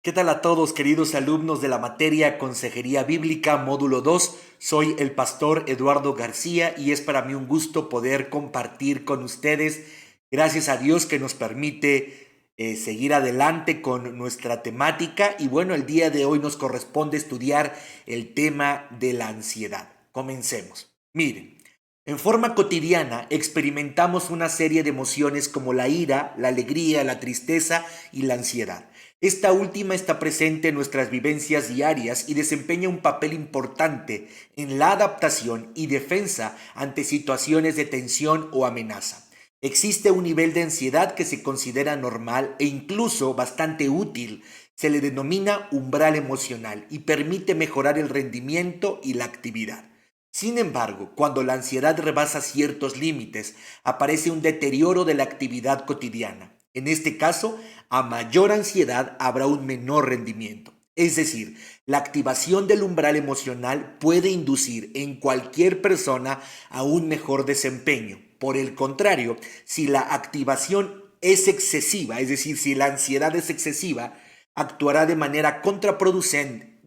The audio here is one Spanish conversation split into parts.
¿Qué tal a todos, queridos alumnos de la materia Consejería Bíblica, módulo 2? Soy el pastor Eduardo García y es para mí un gusto poder compartir con ustedes. Gracias a Dios que nos permite seguir adelante con nuestra temática y bueno, el día de hoy nos corresponde estudiar el tema de la ansiedad. Comencemos. Miren, en forma cotidiana experimentamos una serie de emociones como la ira, la alegría, la tristeza y la ansiedad. Esta última está presente en nuestras vivencias diarias y desempeña un papel importante en la adaptación y defensa ante situaciones de tensión o amenaza. Existe un nivel de ansiedad que se considera normal e incluso bastante útil. Se le denomina umbral emocional y permite mejorar el rendimiento y la actividad. Sin embargo, cuando la ansiedad rebasa ciertos límites, aparece un deterioro de la actividad cotidiana. En este caso, a mayor ansiedad habrá un menor rendimiento. Es decir, la activación del umbral emocional puede inducir en cualquier persona a un mejor desempeño. Por el contrario, si la activación es excesiva, es decir, si la ansiedad es excesiva, actuará de manera contraproducente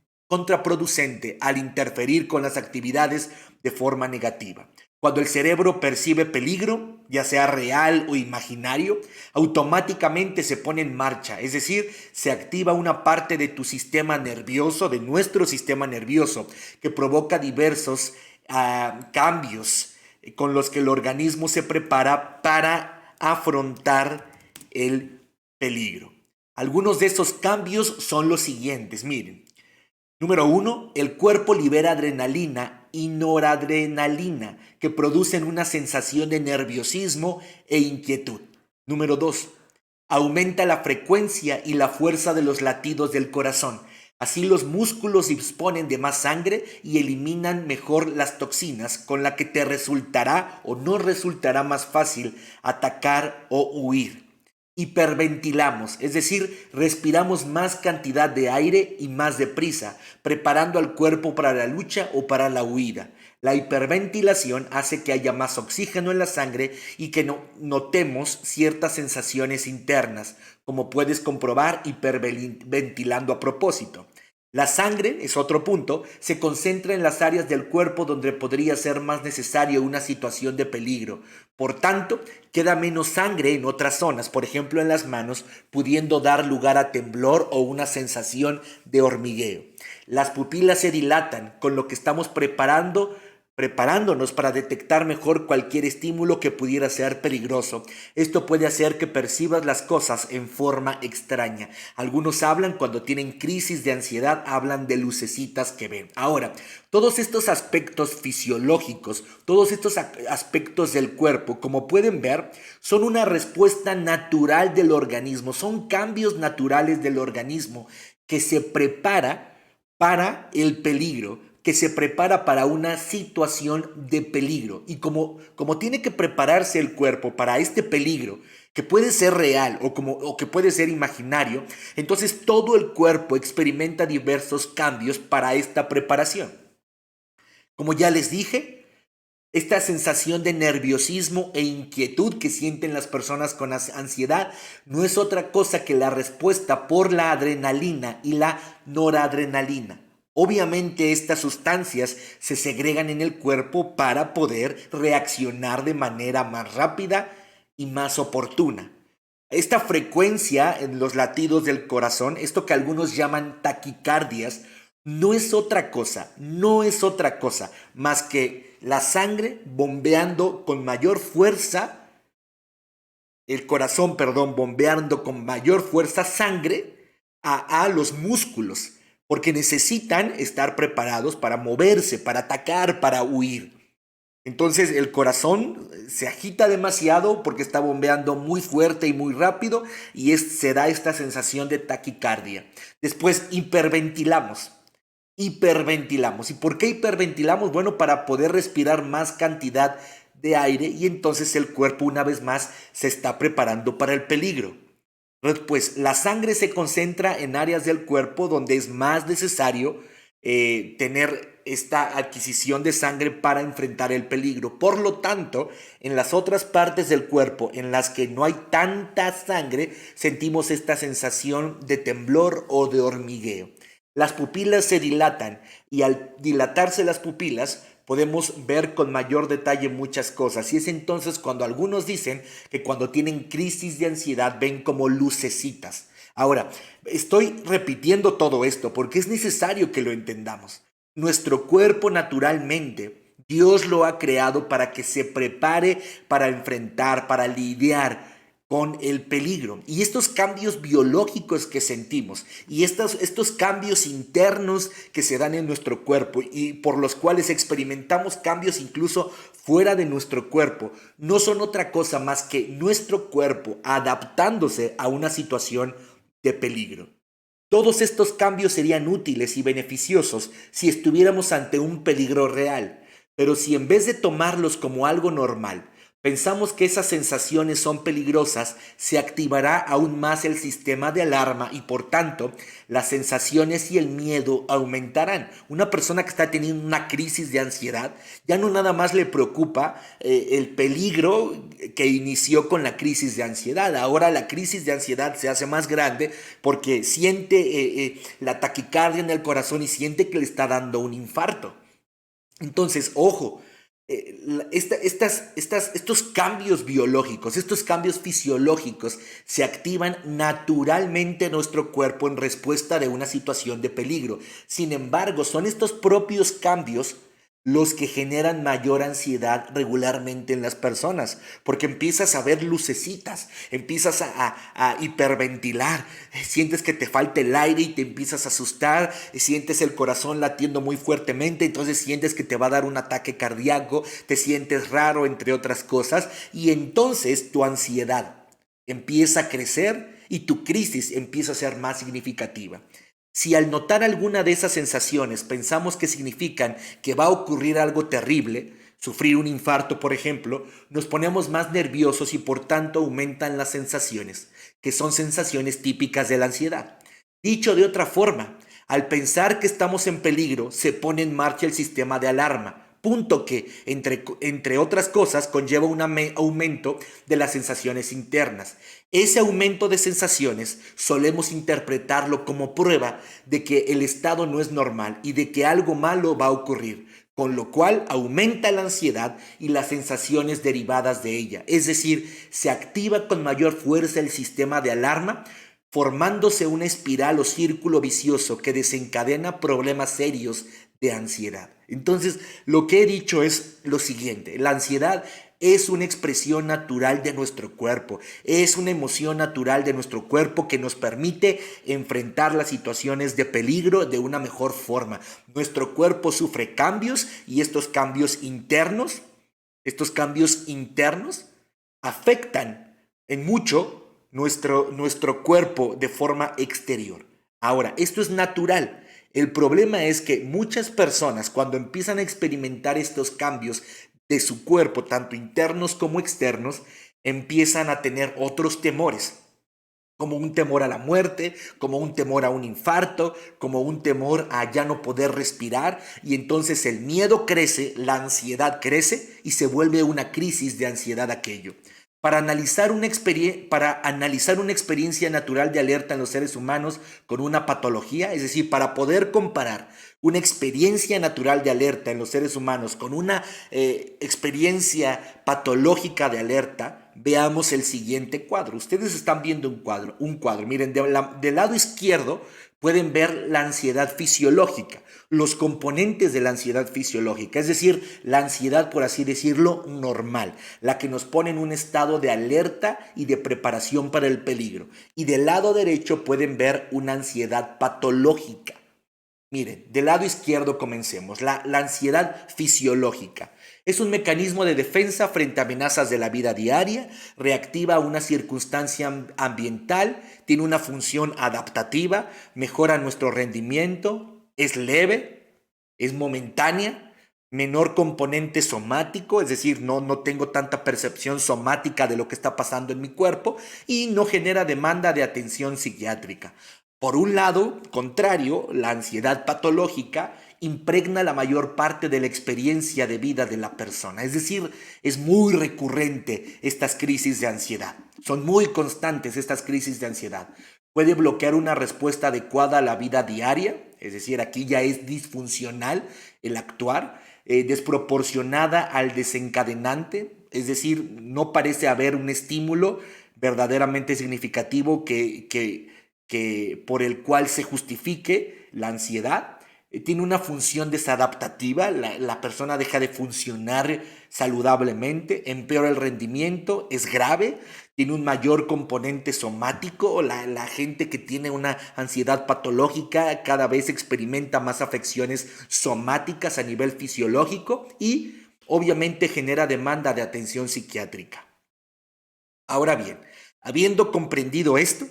al interferir con las actividades de forma negativa. Cuando el cerebro percibe peligro, ya sea real o imaginario, automáticamente se pone en marcha, es decir, se activa una parte de tu sistema nervioso, de nuestro sistema nervioso, que provoca diversos cambios con los que el organismo se prepara para afrontar el peligro. Algunos de esos cambios son los siguientes, miren. Número uno, el cuerpo libera adrenalina y noradrenalina que producen una sensación de nerviosismo e inquietud. Número dos, aumenta la frecuencia y la fuerza de los latidos del corazón. Así los músculos disponen de más sangre y eliminan mejor las toxinas, con la que te resultará o no resultará más fácil atacar o huir. Hiperventilamos, es decir, respiramos más cantidad de aire y más deprisa, preparando al cuerpo para la lucha o para la huida. La hiperventilación hace que haya más oxígeno en la sangre y que notemos ciertas sensaciones internas, como puedes comprobar hiperventilando a propósito. La sangre, es otro punto, se concentra en las áreas del cuerpo donde podría ser más necesario una situación de peligro. Por tanto, queda menos sangre en otras zonas, por ejemplo en las manos, pudiendo dar lugar a temblor o una sensación de hormigueo. Las pupilas se dilatan, con lo que estamos preparándonos para detectar mejor cualquier estímulo que pudiera ser peligroso. Esto puede hacer que percibas las cosas en forma extraña. Algunos hablan cuando tienen crisis de ansiedad, hablan de lucecitas que ven. Ahora, todos estos aspectos fisiológicos, todos estos aspectos del cuerpo, como pueden ver, son una respuesta natural del organismo, son cambios naturales del organismo que se prepara para el peligro, que se prepara para una situación de peligro. Y como tiene que prepararse el cuerpo para este peligro, que puede ser real o que puede ser imaginario, entonces todo el cuerpo experimenta diversos cambios para esta preparación. Como ya les dije, esta sensación de nerviosismo e inquietud que sienten las personas con ansiedad no es otra cosa que la respuesta por la adrenalina y la noradrenalina. Obviamente estas sustancias se segregan en el cuerpo para poder reaccionar de manera más rápida y más oportuna. Esta frecuencia en los latidos del corazón, esto que algunos llaman taquicardias, no es otra cosa más que la sangre bombeando con mayor fuerza, el corazón, perdón, bombeando con mayor fuerza sangre a los músculos, porque necesitan estar preparados para moverse, para atacar, para huir. Entonces el corazón se agita demasiado porque está bombeando muy fuerte y muy rápido y se da esta sensación de taquicardia. Después hiperventilamos. Hiperventilamos. ¿Y por qué hiperventilamos? Bueno, para poder respirar más cantidad de aire y entonces el cuerpo una vez más se está preparando para el peligro. Pues la sangre se concentra en áreas del cuerpo donde es más necesario tener esta adquisición de sangre para enfrentar el peligro. Por lo tanto, en las otras partes del cuerpo en las que no hay tanta sangre, sentimos esta sensación de temblor o de hormigueo. Las pupilas se dilatan y al dilatarse las pupilas podemos ver con mayor detalle muchas cosas. Y es entonces cuando algunos dicen que cuando tienen crisis de ansiedad ven como lucecitas. Ahora, estoy repitiendo todo esto porque es necesario que lo entendamos. Nuestro cuerpo naturalmente, Dios lo ha creado para que se prepare para enfrentar, para lidiar con el peligro. Y estos cambios biológicos que sentimos y estos cambios internos que se dan en nuestro cuerpo y por los cuales experimentamos cambios incluso fuera de nuestro cuerpo, no son otra cosa más que nuestro cuerpo adaptándose a una situación de peligro. Todos estos cambios serían útiles y beneficiosos si estuviéramos ante un peligro real, pero si en vez de tomarlos como algo normal, pensamos que esas sensaciones son peligrosas, se activará aún más el sistema de alarma y por tanto las sensaciones y el miedo aumentarán. Una persona que está teniendo una crisis de ansiedad ya no nada más le preocupa el peligro que inició con la crisis de ansiedad. Ahora la crisis de ansiedad se hace más grande porque siente la taquicardia en el corazón y siente que le está dando un infarto. Entonces, ojo, estos cambios biológicos, estos cambios fisiológicos se activan naturalmente en nuestro cuerpo en respuesta de una situación de peligro. Sin embargo, son estos propios cambios los que generan mayor ansiedad regularmente en las personas, porque empiezas a ver lucecitas, empiezas a hiperventilar, sientes que te falta el aire y te empiezas a asustar, sientes el corazón latiendo muy fuertemente, entonces sientes que te va a dar un ataque cardíaco, te sientes raro, entre otras cosas, y entonces tu ansiedad empieza a crecer y tu crisis empieza a ser más significativa. Si al notar alguna de esas sensaciones pensamos que significan que va a ocurrir algo terrible, sufrir un infarto por ejemplo, nos ponemos más nerviosos y por tanto aumentan las sensaciones, que son sensaciones típicas de la ansiedad. Dicho de otra forma, al pensar que estamos en peligro, se pone en marcha el sistema de alarma, punto que, entre otras cosas, conlleva un aumento de las sensaciones internas. Ese aumento de sensaciones solemos interpretarlo como prueba de que el estado no es normal y de que algo malo va a ocurrir, con lo cual aumenta la ansiedad y las sensaciones derivadas de ella. Es decir, se activa con mayor fuerza el sistema de alarma, formándose una espiral o círculo vicioso que desencadena problemas serios de ansiedad. Entonces, lo que he dicho es lo siguiente: la ansiedad es una expresión natural de nuestro cuerpo, es una emoción natural de nuestro cuerpo que nos permite enfrentar las situaciones de peligro de una mejor forma. Nuestro cuerpo sufre cambios y estos cambios internos afectan en mucho nuestro cuerpo de forma exterior. Ahora, esto es natural. El problema es que muchas personas cuando empiezan a experimentar estos cambios de su cuerpo, tanto internos como externos, empiezan a tener otros temores, como un temor a la muerte, como un temor a un infarto, como un temor a ya no poder respirar, y entonces el miedo crece, la ansiedad crece y se vuelve una crisis de ansiedad aquello. Para analizar una experiencia natural de alerta en los seres humanos con una patología, es decir, para poder comparar una experiencia natural de alerta en los seres humanos con una experiencia patológica de alerta, veamos el siguiente cuadro. Ustedes están viendo un cuadro. Miren, del lado izquierdo pueden ver la ansiedad fisiológica, los componentes de la ansiedad fisiológica, es decir, la ansiedad, por así decirlo, normal, la que nos pone en un estado de alerta y de preparación para el peligro. Y del lado derecho pueden ver una ansiedad patológica. Miren, del lado izquierdo comencemos. La ansiedad fisiológica es un mecanismo de defensa frente a amenazas de la vida diaria, reactiva a una circunstancia ambiental, tiene una función adaptativa, mejora nuestro rendimiento, es leve, es momentánea, menor componente somático, es decir, no tengo tanta percepción somática de lo que está pasando en mi cuerpo y no genera demanda de atención psiquiátrica. Por un lado, contrario, la ansiedad patológica impregna la mayor parte de la experiencia de vida de la persona. Es decir, es muy recurrente estas crisis de ansiedad. Son muy constantes estas crisis de ansiedad. Puede bloquear una respuesta adecuada a la vida diaria, es decir, aquí ya es disfuncional el actuar, desproporcionada al desencadenante, es decir, no parece haber un estímulo verdaderamente significativo que por el cual se justifique la ansiedad. Tiene una función desadaptativa, la persona deja de funcionar saludablemente, empeora el rendimiento, es grave, tiene un mayor componente somático, la gente que tiene una ansiedad patológica cada vez experimenta más afecciones somáticas a nivel fisiológico y obviamente genera demanda de atención psiquiátrica. Ahora bien, habiendo comprendido esto,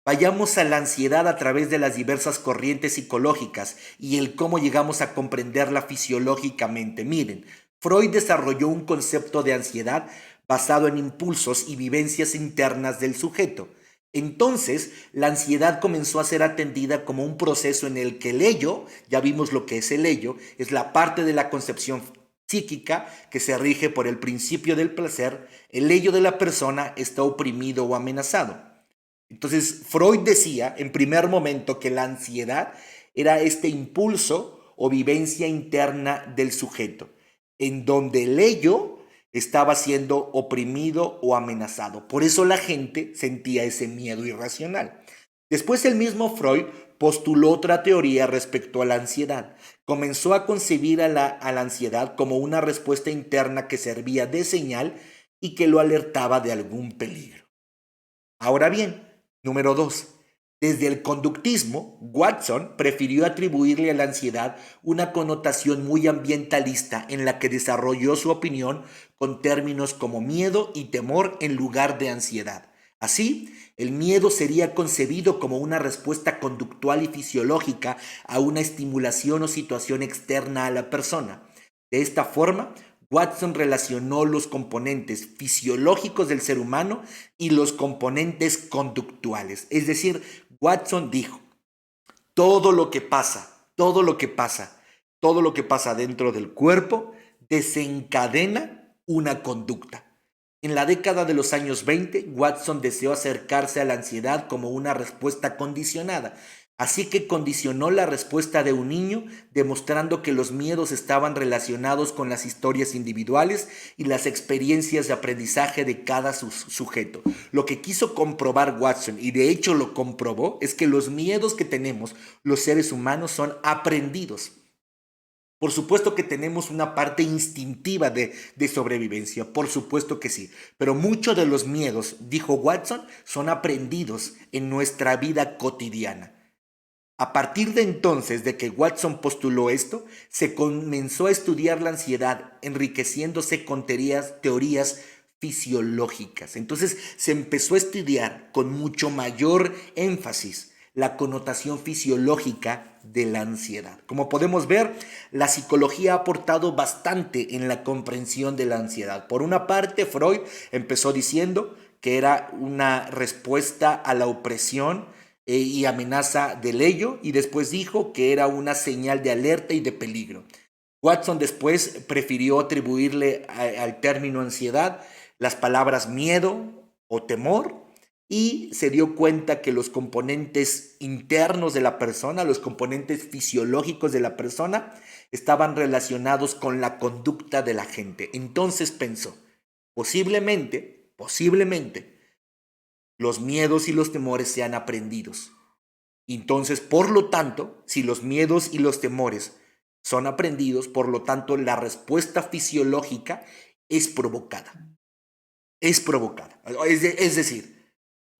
vayamos a la ansiedad a través de las diversas corrientes psicológicas y el cómo llegamos a comprenderla fisiológicamente. Miren, Freud desarrolló un concepto de ansiedad basado en impulsos y vivencias internas del sujeto. Entonces, la ansiedad comenzó a ser atendida como un proceso en el que el ello, ya vimos lo que es el ello, es la parte de la concepción psíquica que se rige por el principio del placer, el ello de la persona está oprimido o amenazado. Entonces, Freud decía en primer momento que la ansiedad era este impulso o vivencia interna del sujeto, en donde el ello estaba siendo oprimido o amenazado. Por eso la gente sentía ese miedo irracional. Después el mismo Freud postuló otra teoría respecto a la ansiedad. Comenzó a concebir a la ansiedad como una respuesta interna que servía de señal y que lo alertaba de algún peligro. Ahora bien, número 2. Desde el conductismo, Watson prefirió atribuirle a la ansiedad una connotación muy ambientalista en la que desarrolló su opinión con términos como miedo y temor en lugar de ansiedad. Así, el miedo sería concebido como una respuesta conductual y fisiológica a una estimulación o situación externa a la persona. De esta forma, Watson relacionó los componentes fisiológicos del ser humano y los componentes conductuales. Es decir, Watson dijo, todo lo que pasa, todo lo que pasa, todo lo que pasa dentro del cuerpo desencadena una conducta. En la década de los años 20, Watson deseó acercarse a la ansiedad como una respuesta condicionada. Así que condicionó la respuesta de un niño, demostrando que los miedos estaban relacionados con las historias individuales y las experiencias de aprendizaje de cada sujeto. Lo que quiso comprobar Watson, y de hecho lo comprobó, es que los miedos que tenemos los seres humanos son aprendidos. Por supuesto que tenemos una parte instintiva de sobrevivencia, por supuesto que sí, pero muchos de los miedos, dijo Watson, son aprendidos en nuestra vida cotidiana. A partir de entonces, de que Watson postuló esto, se comenzó a estudiar la ansiedad, enriqueciéndose con teorías fisiológicas. Entonces se empezó a estudiar con mucho mayor énfasis la connotación fisiológica de la ansiedad. Como podemos ver, la psicología ha aportado bastante en la comprensión de la ansiedad. Por una parte, Freud empezó diciendo que era una respuesta a la opresión y amenaza del ello, y después dijo que era una señal de alerta y de peligro. Watson después prefirió atribuirle al término ansiedad las palabras miedo o temor, y se dio cuenta que los componentes internos de la persona, los componentes fisiológicos de la persona, estaban relacionados con la conducta de la gente. Entonces pensó, posiblemente, los miedos y los temores sean aprendidos. Entonces, por lo tanto, si los miedos y los temores son aprendidos, por lo tanto, la respuesta fisiológica es provocada. Es provocada. Es decir,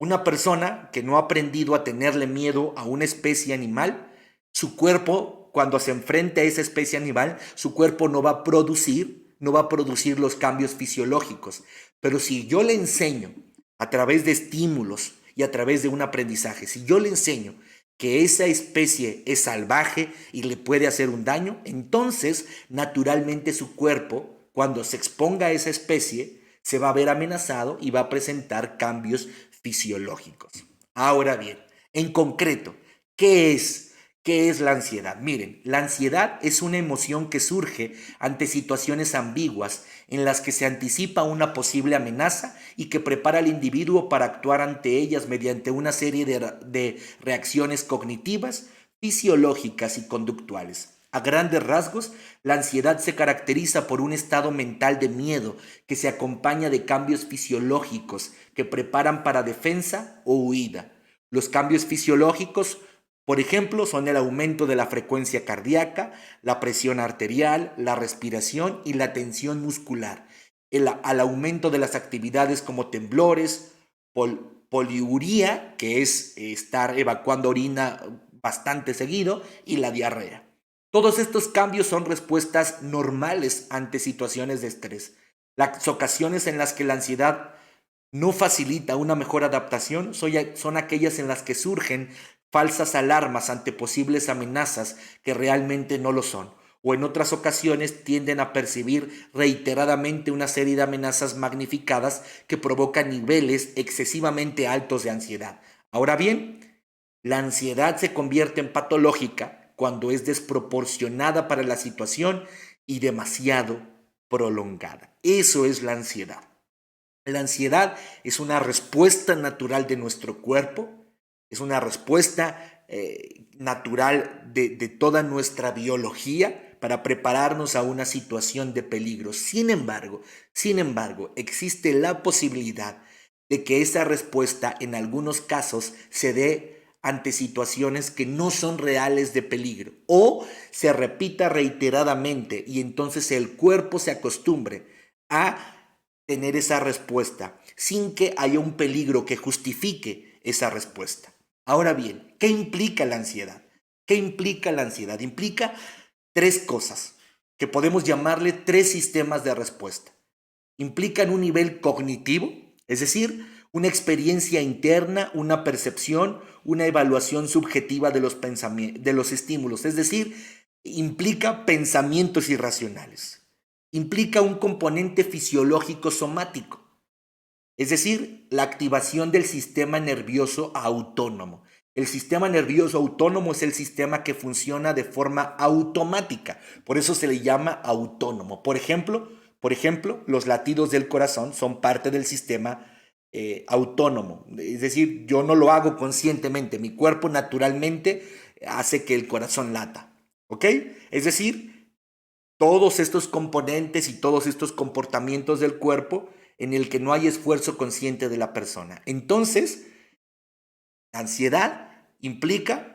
una persona que no ha aprendido a tenerle miedo a una especie animal, su cuerpo, cuando se enfrenta a esa especie animal, su cuerpo no va a producir los cambios fisiológicos. Pero si yo le enseño a través de estímulos y a través de un aprendizaje, si yo le enseño que esa especie es salvaje y le puede hacer un daño, entonces naturalmente su cuerpo, cuando se exponga a esa especie, se va a ver amenazado y va a presentar cambios fisiológicos. Ahora bien, En concreto, ¿qué es? ¿Qué es la ansiedad? Miren, la ansiedad es una emoción que surge ante situaciones ambiguas en las que se anticipa una posible amenaza y que prepara al individuo para actuar ante ellas mediante una serie de reacciones cognitivas, fisiológicas y conductuales. A grandes rasgos, la ansiedad se caracteriza por un estado mental de miedo que se acompaña de cambios fisiológicos que preparan para defensa o huida. Los cambios fisiológicos, por ejemplo, son el aumento de la frecuencia cardíaca, la presión arterial, la respiración y la tensión muscular, al aumento de las actividades como temblores, poliuría, que es estar evacuando orina bastante seguido, y la diarrea. Todos estos cambios son respuestas normales ante situaciones de estrés. Las ocasiones en las que la ansiedad no facilita una mejor adaptación son aquellas en las que surgen falsas alarmas ante posibles amenazas que realmente no lo son, o en otras ocasiones tienden a percibir reiteradamente una serie de amenazas magnificadas que provocan niveles excesivamente altos de ansiedad. Ahora bien, la ansiedad se convierte en patológica cuando es desproporcionada para la situación y demasiado prolongada. Eso es la ansiedad. La ansiedad es una respuesta natural de nuestro cuerpo, es una respuesta natural de toda nuestra biología para prepararnos a una situación de peligro. Sin embargo, existe la posibilidad de que esa respuesta en algunos casos se dé ante situaciones que no son reales de peligro o se repita reiteradamente y entonces el cuerpo se acostumbre a tener esa respuesta sin que haya un peligro que justifique esa respuesta. Ahora bien, ¿qué implica la ansiedad? ¿Qué implica la ansiedad? Implica tres cosas que podemos llamarle tres sistemas de respuesta. Implican un nivel cognitivo, es decir, una experiencia interna, una percepción, una evaluación subjetiva de los estímulos, es decir, implica pensamientos irracionales. Implica un componente fisiológico somático, es decir, la activación del sistema nervioso autónomo. El sistema nervioso autónomo es el sistema que funciona de forma automática, por eso se le llama autónomo. Por ejemplo, los latidos del corazón son parte del sistema autónomo, es decir, yo no lo hago conscientemente, mi cuerpo naturalmente hace que el corazón lata, ¿ok? Es decir, todos estos componentes y todos estos comportamientos del cuerpo en el que no hay esfuerzo consciente de la persona. Entonces, la ansiedad implica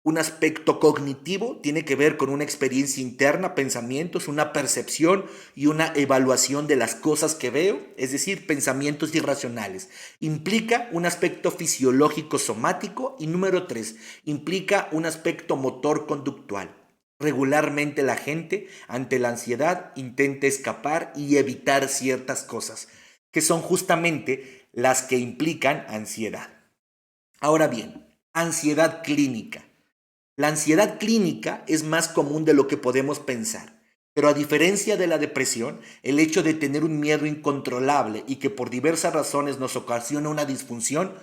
un aspecto cognitivo, tiene que ver con una experiencia interna, pensamientos, una percepción y una evaluación de las cosas que veo, es decir, pensamientos irracionales. Implica un aspecto fisiológico somático y número 3, implica un aspecto motor conductual. Regularmente la gente ante la ansiedad intenta escapar y evitar ciertas cosas, que son justamente las que implican ansiedad. Ahora bien, ansiedad clínica. La ansiedad clínica es más común de lo que podemos pensar, pero a diferencia de la depresión, el hecho de tener un miedo incontrolable y que por diversas razones nos ocasiona una disfunción,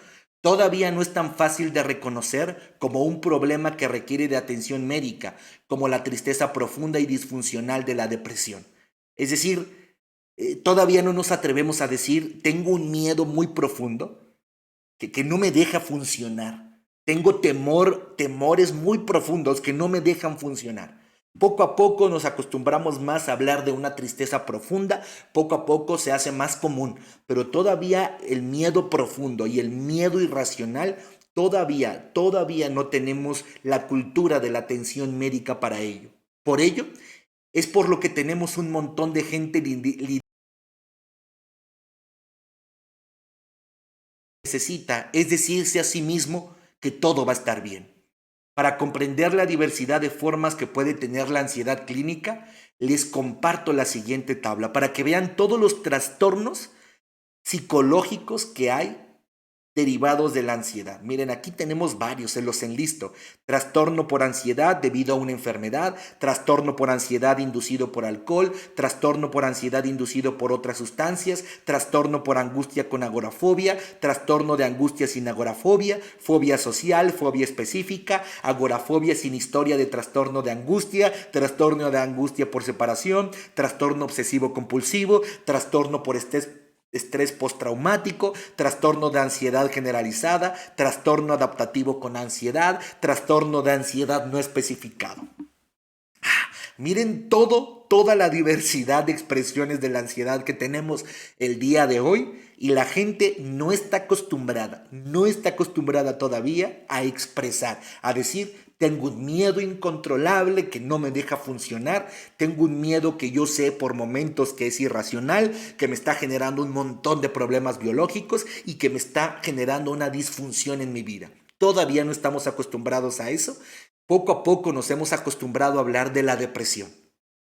todavía no es tan fácil de reconocer como un problema que requiere de atención médica, como la tristeza profunda y disfuncional de la depresión. Es decir, todavía no nos atrevemos a decir, tengo un miedo muy profundo que no me deja funcionar. Tengo temores muy profundos que no me dejan funcionar. Poco a poco nos acostumbramos más a hablar de una tristeza profunda, poco a poco se hace más común, pero todavía el miedo profundo y el miedo irracional, todavía no tenemos la cultura de la atención médica para ello. Por ello, es por lo que tenemos un montón de gente necesita, es decirse a sí mismo que todo va a estar bien. Para comprender la diversidad de formas que puede tener la ansiedad clínica, les comparto la siguiente tabla para que vean todos los trastornos psicológicos que hay derivados de la ansiedad. Miren, aquí tenemos varios, se los enlisto. Trastorno por ansiedad debido a una enfermedad, trastorno por ansiedad inducido por alcohol, trastorno por ansiedad inducido por otras sustancias, trastorno por angustia con agorafobia, trastorno de angustia sin agorafobia, fobia social, fobia específica, agorafobia sin historia de trastorno de angustia, trastorno de angustia por separación, trastorno obsesivo compulsivo, trastorno por estrés postraumático, trastorno de ansiedad generalizada, trastorno adaptativo con ansiedad, trastorno de ansiedad no especificado. Miren toda la diversidad de expresiones de la ansiedad que tenemos el día de hoy y la gente no está acostumbrada todavía a expresar, a decir, tengo un miedo incontrolable que no me deja funcionar, tengo un miedo que yo sé por momentos que es irracional, que me está generando un montón de problemas biológicos y que me está generando una disfunción en mi vida. Todavía no estamos acostumbrados a eso. Poco a poco nos hemos acostumbrado a hablar de la depresión,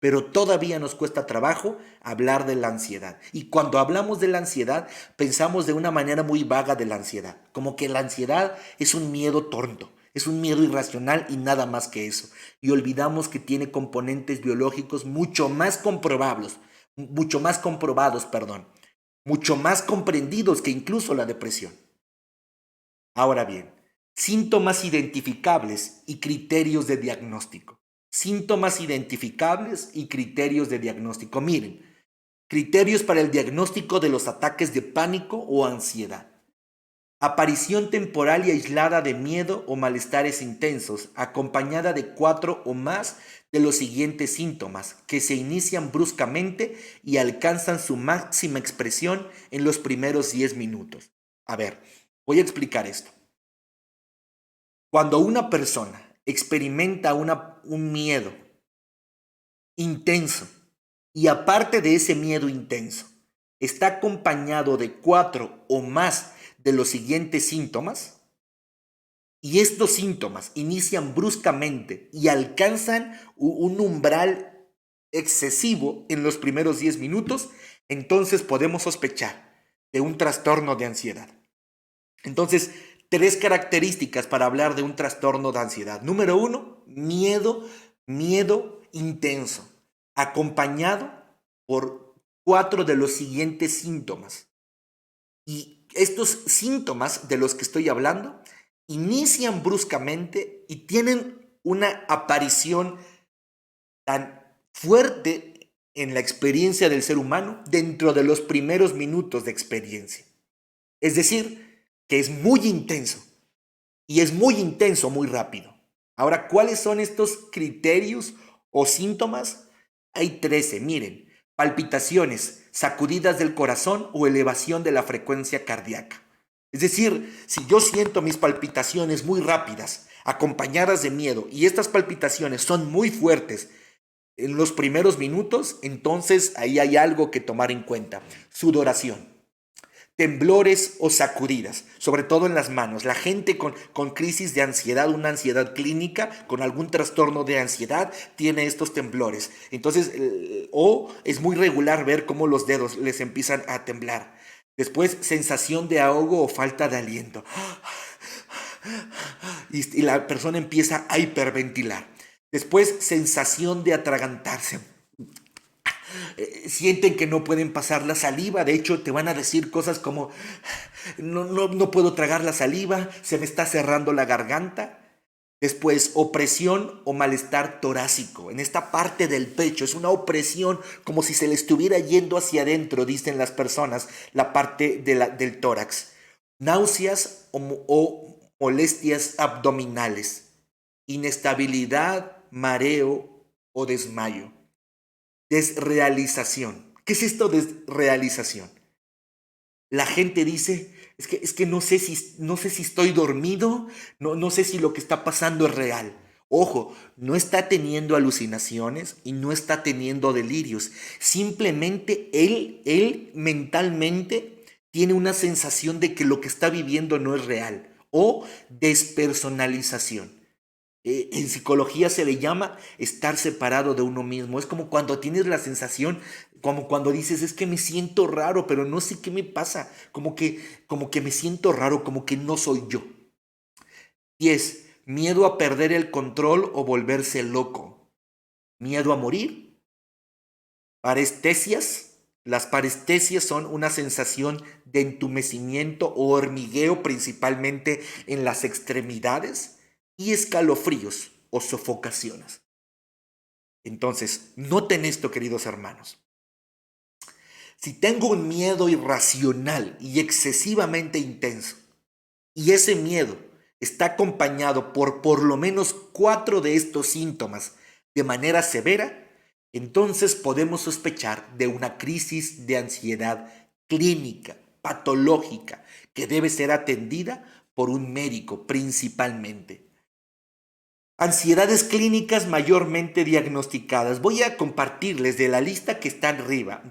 pero todavía nos cuesta trabajo hablar de la ansiedad. Y cuando hablamos de la ansiedad, pensamos de una manera muy vaga de la ansiedad, como que la ansiedad es un miedo tonto, es un miedo irracional y nada más que eso. Y olvidamos que tiene componentes biológicos mucho más comprobados, mucho más comprendidos que incluso la depresión. Ahora bien, síntomas identificables y criterios de diagnóstico. Síntomas identificables y criterios de diagnóstico. Miren, criterios para el diagnóstico de los ataques de pánico o ansiedad. Aparición temporal y aislada de miedo o malestares intensos, acompañada de 4 o más de los siguientes síntomas, que se inician bruscamente y alcanzan su máxima expresión en los primeros 10 minutos. A ver, voy a explicar esto. Cuando una persona experimenta un miedo intenso y aparte de ese miedo intenso, está acompañado de 4 o más de los siguientes síntomas, y estos síntomas inician bruscamente y alcanzan un umbral excesivo en los primeros 10 minutos, entonces podemos sospechar de un trastorno de ansiedad. Entonces, 3 características para hablar de un trastorno de ansiedad. Número 1, miedo intenso, acompañado por 4 de los siguientes síntomas. Y estos síntomas de los que estoy hablando inician bruscamente y tienen una aparición tan fuerte en la experiencia del ser humano dentro de los primeros minutos de experiencia. Es decir, que es muy intenso y es muy intenso muy rápido. Ahora, ¿cuáles son estos criterios o síntomas? Hay 13, miren, palpitaciones, sacudidas del corazón o elevación de la frecuencia cardíaca. Es decir, si yo siento mis palpitaciones muy rápidas, acompañadas de miedo, y estas palpitaciones son muy fuertes en los primeros minutos, entonces ahí hay algo que tomar en cuenta. Sudoración, temblores o sacudidas, sobre todo en las manos. La gente con crisis de ansiedad, una ansiedad clínica, con algún trastorno de ansiedad, tiene estos temblores. Entonces, o es muy regular ver cómo los dedos les empiezan a temblar. Después, sensación de ahogo o falta de aliento. Y la persona empieza a hiperventilar. Después, sensación de atragantarse. Sienten que no pueden pasar la saliva. De hecho, te van a decir cosas como, no puedo tragar la saliva, se me está cerrando la garganta. Después, opresión o malestar torácico. En esta parte del pecho es una opresión como si se le estuviera yendo hacia adentro, dicen las personas, la parte del tórax. Náuseas o molestias abdominales. Inestabilidad, mareo o desmayo. Desrealización. ¿Qué es esto de desrealización? La gente dice, es que no sé si estoy dormido, no sé si lo que está pasando es real. Ojo, no está teniendo alucinaciones y no está teniendo delirios. Simplemente él mentalmente tiene una sensación de que lo que está viviendo no es real. O despersonalización. En psicología se le llama estar separado de uno mismo. Es como cuando tienes la sensación como cuando dices, es que me siento raro, pero no sé qué me pasa, como que me siento raro, como que no soy yo. 10. Miedo a perder el control o volverse loco. Miedo a morir. Parestesias. Las parestesias son una sensación de entumecimiento o hormigueo principalmente en las extremidades y escalofríos o sofocaciones. Entonces, noten esto, queridos hermanos. Si tengo un miedo irracional y excesivamente intenso, y ese miedo está acompañado por lo menos 4 de estos síntomas de manera severa, entonces podemos sospechar de una crisis de ansiedad clínica, patológica, que debe ser atendida por un médico principalmente. Ansiedades clínicas mayormente diagnosticadas. Voy a compartirles de la lista que está arriba,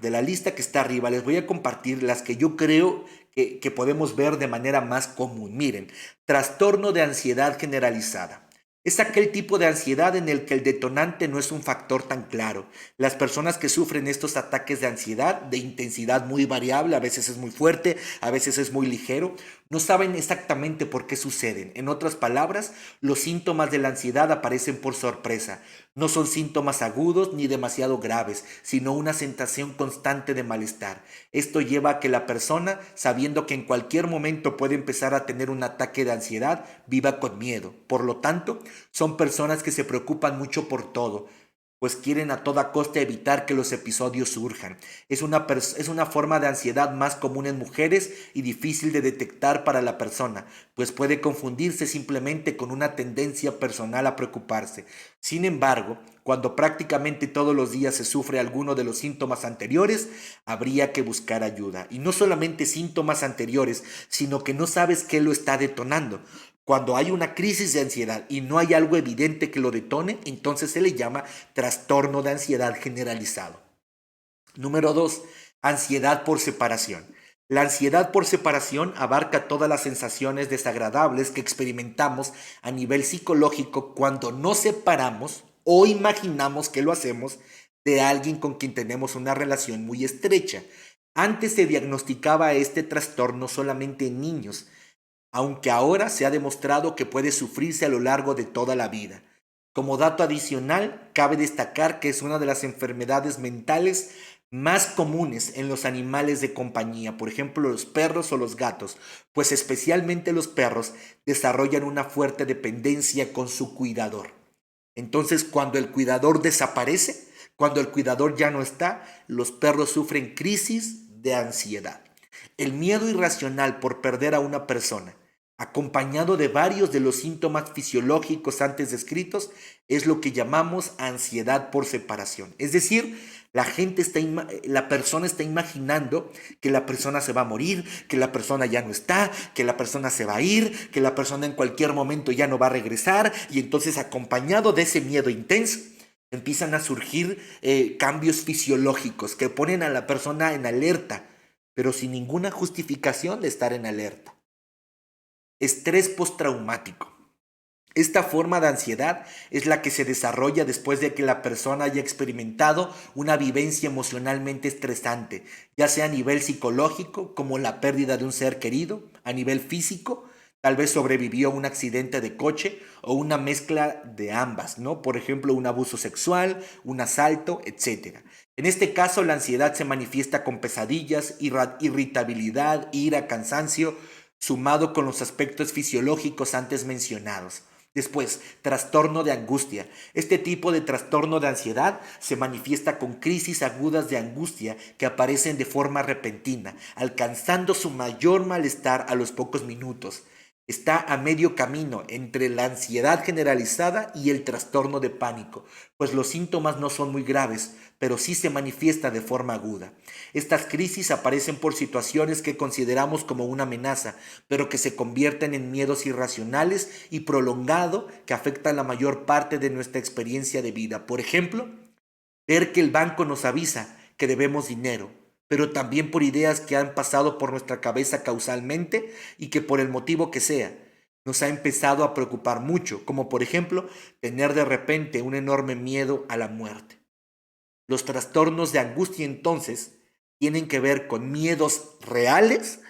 les voy a compartir las que yo creo que podemos ver de manera más común. Miren, trastorno de ansiedad generalizada. Es aquel tipo de ansiedad en el que el detonante no es un factor tan claro. Las personas que sufren estos ataques de ansiedad, de intensidad muy variable, a veces es muy fuerte, a veces es muy ligero, no saben exactamente por qué suceden. En otras palabras, los síntomas de la ansiedad aparecen por sorpresa. No son síntomas agudos ni demasiado graves, sino una sensación constante de malestar. Esto lleva a que la persona, sabiendo que en cualquier momento puede empezar a tener un ataque de ansiedad, viva con miedo. Por lo tanto, son personas que se preocupan mucho por todo, pues quieren a toda costa evitar que los episodios surjan. Es una forma de ansiedad más común en mujeres y difícil de detectar para la persona, pues puede confundirse simplemente con una tendencia personal a preocuparse. Sin embargo, cuando prácticamente todos los días se sufre alguno de los síntomas anteriores, habría que buscar ayuda. Y no solamente síntomas anteriores, sino que no sabes qué lo está detonando. Cuando hay una crisis de ansiedad y no hay algo evidente que lo detone, entonces se le llama trastorno de ansiedad generalizado. Número 2. Ansiedad por separación. La ansiedad por separación abarca todas las sensaciones desagradables que experimentamos a nivel psicológico cuando nos separamos o imaginamos que lo hacemos de alguien con quien tenemos una relación muy estrecha. Antes se diagnosticaba este trastorno solamente en niños, aunque ahora se ha demostrado que puede sufrirse a lo largo de toda la vida. Como dato adicional, cabe destacar que es una de las enfermedades mentales más comunes en los animales de compañía, por ejemplo los perros o los gatos, pues especialmente los perros desarrollan una fuerte dependencia con su cuidador. Entonces, cuando el cuidador desaparece, cuando el cuidador ya no está, los perros sufren crisis de ansiedad. El miedo irracional por perder a una persona, acompañado de varios de los síntomas fisiológicos antes descritos, es lo que llamamos ansiedad por separación. Es decir, la persona está imaginando que la persona se va a morir, que la persona ya no está, que la persona se va a ir, que la persona en cualquier momento ya no va a regresar, y entonces acompañado de ese miedo intenso, empiezan a surgir cambios fisiológicos que ponen a la persona en alerta, pero sin ninguna justificación de estar en alerta. Estrés postraumático. Esta forma de ansiedad es la que se desarrolla después de que la persona haya experimentado una vivencia emocionalmente estresante, ya sea a nivel psicológico, como la pérdida de un ser querido, a nivel físico, tal vez sobrevivió a un accidente de coche o una mezcla de ambas, ¿no? Por ejemplo, un abuso sexual, un asalto, etc. En este caso, la ansiedad se manifiesta con pesadillas, irritabilidad, ira, cansancio, sumado con los aspectos fisiológicos antes mencionados. Después, trastorno de angustia. Este tipo de trastorno de ansiedad se manifiesta con crisis agudas de angustia que aparecen de forma repentina, alcanzando su mayor malestar a los pocos minutos. Está a medio camino entre la ansiedad generalizada y el trastorno de pánico, pues los síntomas no son muy graves, pero sí se manifiesta de forma aguda. Estas crisis aparecen por situaciones que consideramos como una amenaza, pero que se convierten en miedos irracionales y prolongado que afectan la mayor parte de nuestra experiencia de vida. Por ejemplo, ver que el banco nos avisa que debemos dinero, pero también por ideas que han pasado por nuestra cabeza causalmente y que por el motivo que sea, nos ha empezado a preocupar mucho, como por ejemplo tener de repente un enorme miedo a la muerte. Los trastornos de angustia entonces tienen que ver con miedos reales,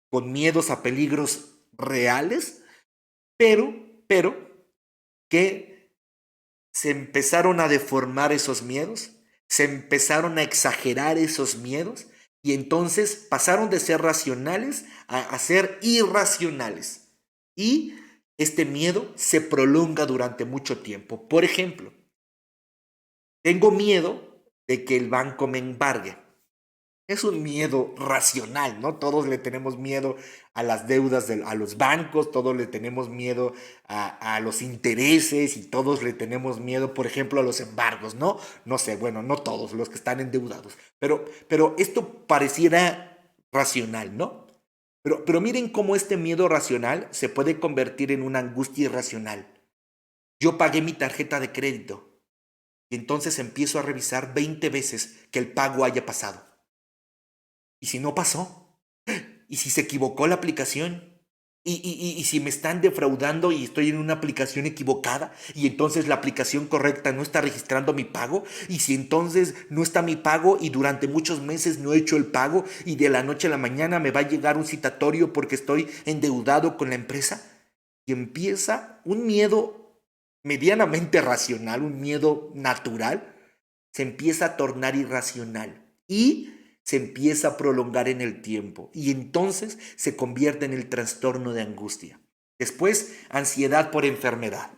con miedos a peligros reales, pero que se empezaron a deformar esos miedos, se empezaron a exagerar esos miedos y entonces pasaron de ser racionales a ser irracionales. Y este miedo se prolonga durante mucho tiempo. Por ejemplo, tengo miedo de que el banco me embargue. Es un miedo racional, ¿no? Todos le tenemos miedo a las deudas, a los bancos, todos le tenemos miedo a los intereses y todos le tenemos miedo, por ejemplo, a los embargos, ¿no? No sé, bueno, no todos los que están endeudados, pero esto pareciera racional, ¿no? Pero miren cómo este miedo racional se puede convertir en una angustia irracional. Yo pagué mi tarjeta de crédito y entonces empiezo a revisar 20 veces que el pago haya pasado. ¿Y si no pasó? ¿Y si se equivocó la aplicación? ¿Y si me están defraudando y estoy en una aplicación equivocada y entonces la aplicación correcta no está registrando mi pago? ¿Y si entonces no está mi pago y durante muchos meses no he hecho el pago y de la noche a la mañana me va a llegar un citatorio porque estoy endeudado con la empresa? Y empieza un miedo medianamente racional, un miedo natural, se empieza a tornar irracional y se empieza a prolongar en el tiempo y entonces se convierte en el trastorno de angustia. Después, ansiedad por enfermedad.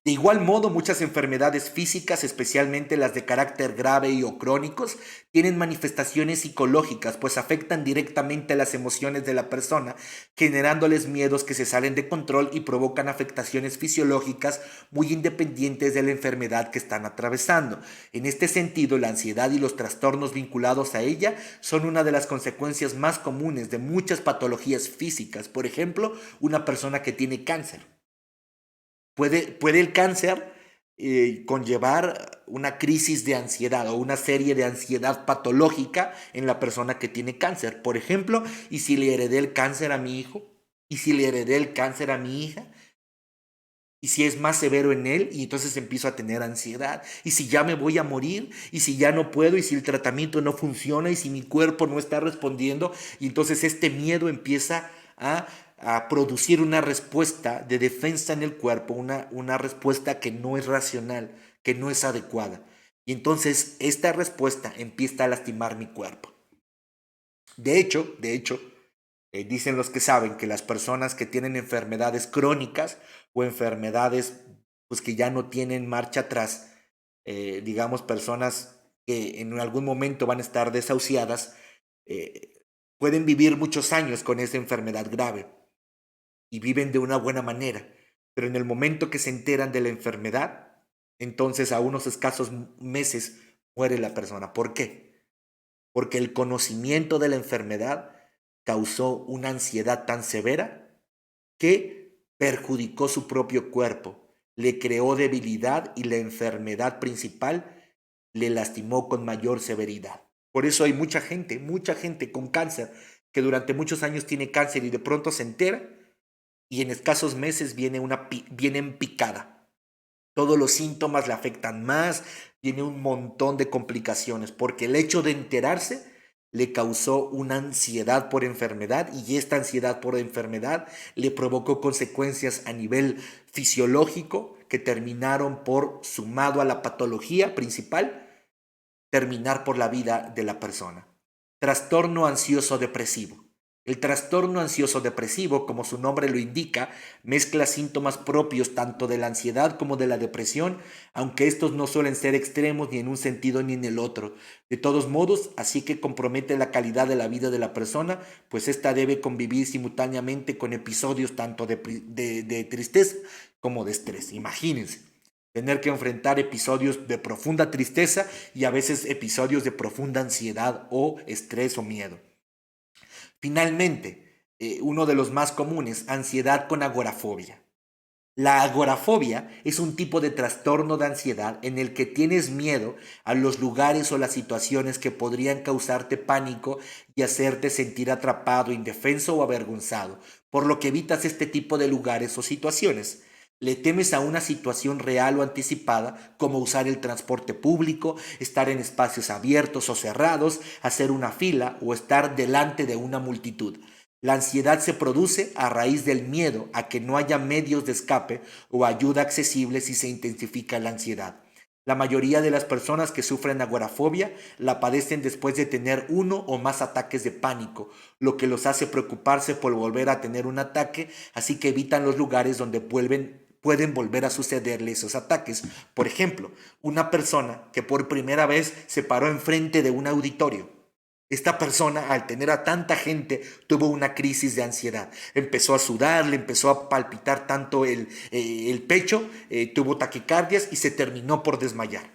De igual modo, muchas enfermedades físicas, especialmente las de carácter grave y o crónicos, tienen manifestaciones psicológicas, pues afectan directamente las emociones de la persona, generándoles miedos que se salen de control y provocan afectaciones fisiológicas muy independientes de la enfermedad que están atravesando. En este sentido, la ansiedad y los trastornos vinculados a ella son una de las consecuencias más comunes de muchas patologías físicas. Por ejemplo, una persona que tiene cáncer. ¿Puede el cáncer conllevar una crisis de ansiedad o una serie de ansiedad patológica en la persona que tiene cáncer? Por ejemplo, ¿y si le heredé el cáncer a mi hijo? ¿Y si le heredé el cáncer a mi hija? ¿Y si es más severo en él? Y entonces empiezo a tener ansiedad. ¿Y si ya me voy a morir? ¿Y si ya no puedo? ¿Y si el tratamiento no funciona? ¿Y si mi cuerpo no está respondiendo? Y entonces este miedo empieza a producir una respuesta de defensa en el cuerpo, una respuesta que no es racional, que no es adecuada. Y entonces esta respuesta empieza a lastimar mi cuerpo. De hecho, dicen los que saben que las personas que tienen enfermedades crónicas o enfermedades pues que ya no tienen marcha atrás, digamos personas que en algún momento van a estar desahuciadas, eh, pueden vivir muchos años con esa enfermedad grave y viven de una buena manera, pero en el momento que se enteran de la enfermedad, entonces a unos escasos meses muere la persona. ¿Por qué? Porque el conocimiento de la enfermedad causó una ansiedad tan severa que perjudicó su propio cuerpo, le creó debilidad y la enfermedad principal le lastimó con mayor severidad. Por eso hay mucha gente con cáncer que durante muchos años tiene cáncer y de pronto se entera y en escasos meses viene en picada. Todos los síntomas le afectan más, tiene un montón de complicaciones, porque el hecho de enterarse le causó una ansiedad por enfermedad y esta ansiedad por enfermedad le provocó consecuencias a nivel fisiológico que terminaron por, sumado a la patología principal, terminar por la vida de la persona. Trastorno ansioso depresivo. El trastorno ansioso depresivo, como su nombre lo indica, mezcla síntomas propios tanto de la ansiedad como de la depresión, aunque estos no suelen ser extremos ni en un sentido ni en el otro. De todos modos, así que compromete la calidad de la vida de la persona, pues ésta debe convivir simultáneamente con episodios tanto de tristeza como de estrés. Imagínense tener que enfrentar episodios de profunda tristeza y a veces episodios de profunda ansiedad o estrés o miedo. Finalmente, uno de los más comunes, ansiedad con agorafobia. La agorafobia es un tipo de trastorno de ansiedad en el que tienes miedo a los lugares o las situaciones que podrían causarte pánico y hacerte sentir atrapado, indefenso o avergonzado, por lo que evitas este tipo de lugares o situaciones. Le temes a una situación real o anticipada, como usar el transporte público, estar en espacios abiertos o cerrados, hacer una fila o estar delante de una multitud. La ansiedad se produce a raíz del miedo a que no haya medios de escape o ayuda accesible si se intensifica la ansiedad. La mayoría de las personas que sufren agorafobia la padecen después de tener uno o más ataques de pánico, lo que los hace preocuparse por volver a tener un ataque, así que evitan los lugares donde pueden volver a sucederle esos ataques. Por ejemplo, una persona que por primera vez se paró enfrente de un auditorio. Esta persona, al tener a tanta gente, tuvo una crisis de ansiedad. Empezó a sudar, le empezó a palpitar tanto el pecho, tuvo taquicardias y se terminó por desmayar.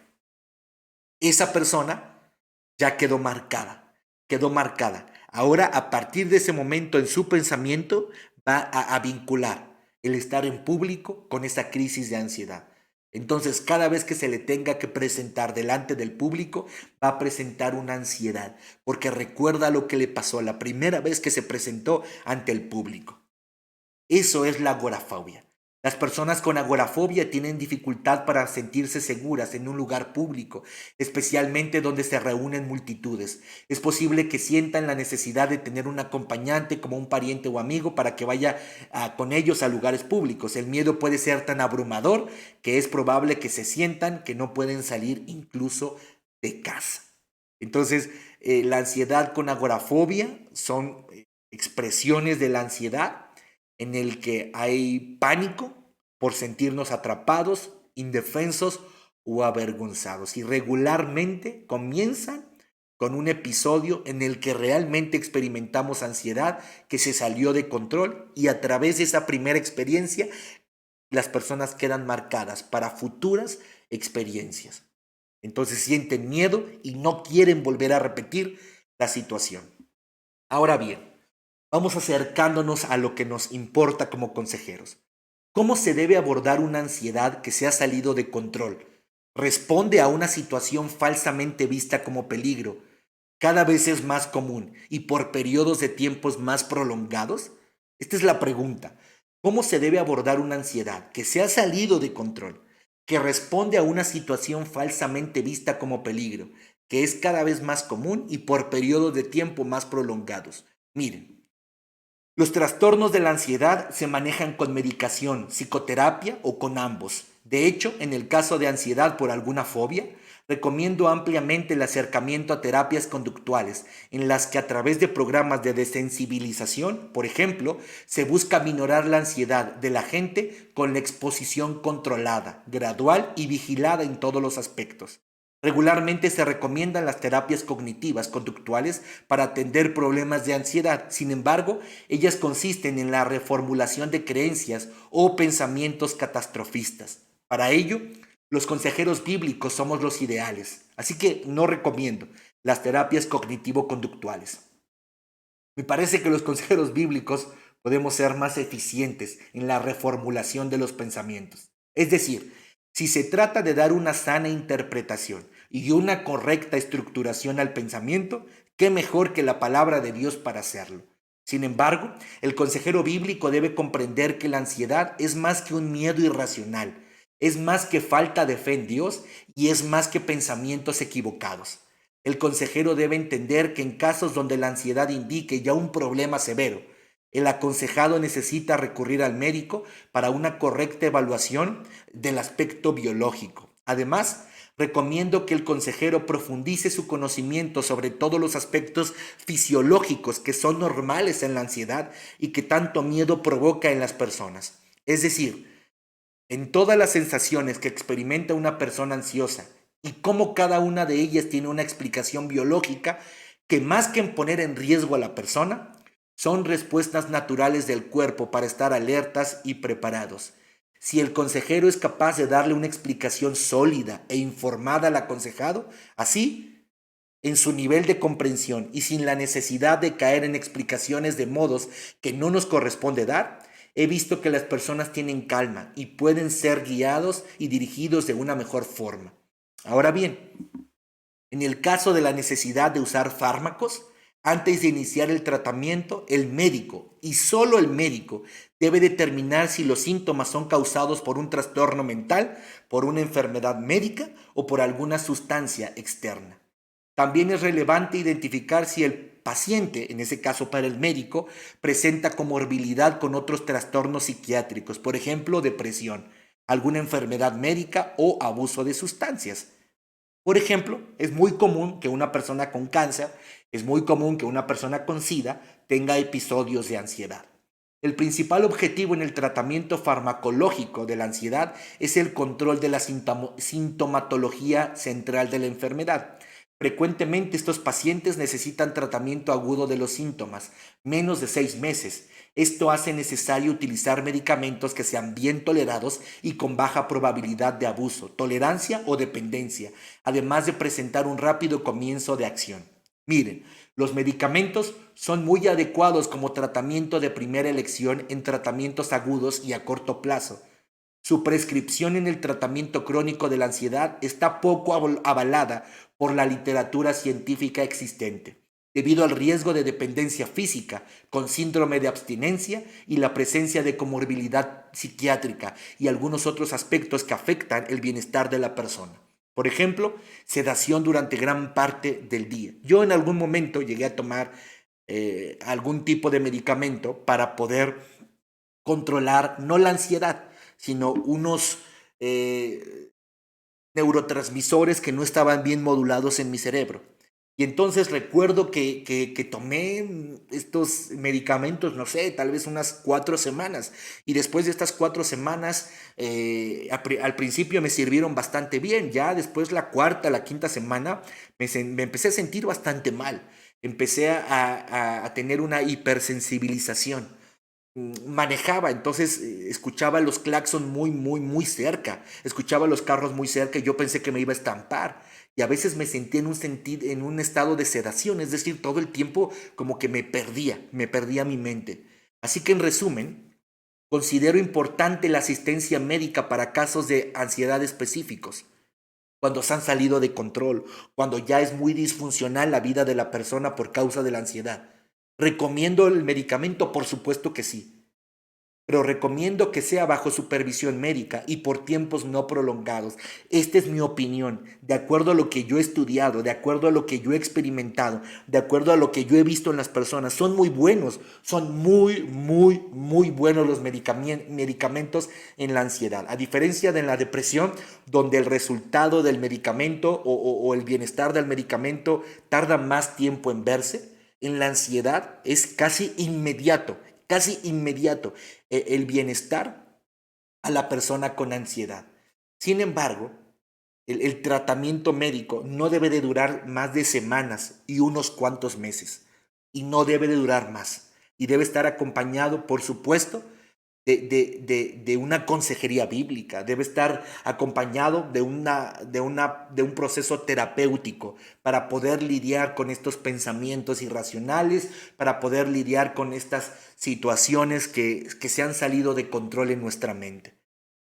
Esa persona ya quedó marcada, quedó marcada. Ahora, a partir de ese momento, en su pensamiento, va a vincular el estar en público con esa crisis de ansiedad. Entonces, cada vez que se le tenga que presentar delante del público, va a presentar una ansiedad, porque recuerda lo que le pasó la primera vez que se presentó ante el público. Eso es la agorafobia. Las personas con agorafobia tienen dificultad para sentirse seguras en un lugar público, especialmente donde se reúnen multitudes. Es posible que sientan la necesidad de tener un acompañante como un pariente o amigo para que vaya con ellos a lugares públicos. El miedo puede ser tan abrumador que es probable que se sientan que no pueden salir incluso de casa. Entonces, la ansiedad con agorafobia son expresiones de la ansiedad en el que hay pánico por sentirnos atrapados, indefensos o avergonzados. Y regularmente comienzan con un episodio en el que realmente experimentamos ansiedad que se salió de control y a través de esa primera experiencia las personas quedan marcadas para futuras experiencias. Entonces sienten miedo y no quieren volver a repetir la situación. Ahora bien, vamos acercándonos a lo que nos importa como consejeros. ¿Cómo se debe abordar una ansiedad que se ha salido de control? ¿Responde a una situación falsamente vista como peligro? ¿Cada vez es más común y por periodos de tiempos más prolongados? Esta es la pregunta. ¿Cómo se debe abordar una ansiedad que se ha salido de control, que responde a una situación falsamente vista como peligro, que es cada vez más común y por periodos de tiempo más prolongados? Miren, los trastornos de la ansiedad se manejan con medicación, psicoterapia o con ambos. De hecho, en el caso de ansiedad por alguna fobia, recomiendo ampliamente el acercamiento a terapias conductuales, en las que a través de programas de desensibilización, por ejemplo, se busca minorar la ansiedad de la gente con la exposición controlada, gradual y vigilada en todos los aspectos. Regularmente se recomiendan las terapias cognitivas conductuales para atender problemas de ansiedad. Sin embargo, ellas consisten en la reformulación de creencias o pensamientos catastrofistas. Para ello, los consejeros bíblicos somos los ideales, así que no recomiendo las terapias cognitivo-conductuales. Me parece que los consejeros bíblicos podemos ser más eficientes en la reformulación de los pensamientos. Es decir, si se trata de dar una sana interpretación y una correcta estructuración al pensamiento, qué mejor que la palabra de Dios para hacerlo. Sin embargo, el consejero bíblico debe comprender que la ansiedad es más que un miedo irracional, es más que falta de fe en Dios y es más que pensamientos equivocados. El consejero debe entender que en casos donde la ansiedad indique ya un problema severo, el aconsejado necesita recurrir al médico para una correcta evaluación del aspecto biológico. Además, recomiendo que el consejero profundice su conocimiento sobre todos los aspectos fisiológicos que son normales en la ansiedad y que tanto miedo provoca en las personas. Es decir, en todas las sensaciones que experimenta una persona ansiosa y cómo cada una de ellas tiene una explicación biológica que más que en poner en riesgo a la persona, son respuestas naturales del cuerpo para estar alertas y preparados. Si el consejero es capaz de darle una explicación sólida e informada al aconsejado, así, en su nivel de comprensión y sin la necesidad de caer en explicaciones de modos que no nos corresponde dar, he visto que las personas tienen calma y pueden ser guiados y dirigidos de una mejor forma. Ahora bien, en el caso de la necesidad de usar fármacos, Antes de iniciar el tratamiento, el médico, y solo el médico, debe determinar si los síntomas son causados por un trastorno mental, por una enfermedad médica o por alguna sustancia externa. También es relevante identificar si el paciente, en ese caso para el médico, presenta comorbilidad con otros trastornos psiquiátricos, por ejemplo, depresión, alguna enfermedad médica o abuso de sustancias. Por ejemplo, es muy común que una persona con cáncer, es muy común que una persona con SIDA tenga episodios de ansiedad. El principal objetivo en el tratamiento farmacológico de la ansiedad es el control de la sintomatología central de la enfermedad. Frecuentemente estos pacientes necesitan tratamiento agudo de los síntomas, menos de 6 meses. Esto hace necesario utilizar medicamentos que sean bien tolerados y con baja probabilidad de abuso, tolerancia o dependencia, además de presentar un rápido comienzo de acción. Miren, los medicamentos son muy adecuados como tratamiento de primera elección en tratamientos agudos y a corto plazo. Su prescripción en el tratamiento crónico de la ansiedad está poco avalada por la literatura científica existente, debido al riesgo de dependencia física, con síndrome de abstinencia y la presencia de comorbilidad psiquiátrica y algunos otros aspectos que afectan el bienestar de la persona. Por ejemplo, sedación durante gran parte del día. Yo en algún momento llegué a tomar algún tipo de medicamento para poder controlar no la ansiedad, sino unos neurotransmisores que no estaban bien modulados en mi cerebro. Y entonces recuerdo que tomé estos medicamentos, no sé, tal vez unas 4 semanas. Y después de estas 4 semanas, al principio me sirvieron bastante bien. Ya después la cuarta, la quinta semana, me empecé a sentir bastante mal. Empecé a tener una hipersensibilización. Manejaba, entonces escuchaba los claxon muy, muy, muy cerca, escuchaba los carros muy cerca y yo pensé que me iba a estampar. Y a veces me sentía en un estado de sedación, es decir, todo el tiempo como que me perdía mi mente. Así que en resumen, considero importante la asistencia médica para casos de ansiedad específicos, cuando se han salido de control, cuando ya es muy disfuncional la vida de la persona por causa de la ansiedad. ¿Recomiendo el medicamento? Por supuesto que sí, pero recomiendo que sea bajo supervisión médica y por tiempos no prolongados. Esta es mi opinión, de acuerdo a lo que yo he estudiado, de acuerdo a lo que yo he experimentado, de acuerdo a lo que yo he visto en las personas. Son muy buenos, son muy, muy, muy buenos los medicamentos en la ansiedad. A diferencia de la depresión, donde el resultado del medicamento o el bienestar del medicamento tarda más tiempo en verse, en la ansiedad es casi inmediato el bienestar a la persona con ansiedad. Sin embargo, el tratamiento médico no debe de durar más de semanas y unos cuantos meses. Y no debe de durar más. Y debe estar acompañado, por supuesto, de una consejería bíblica, debe estar acompañado de un proceso terapéutico para poder lidiar con estos pensamientos irracionales, para poder lidiar con estas situaciones que se han salido de control en nuestra mente.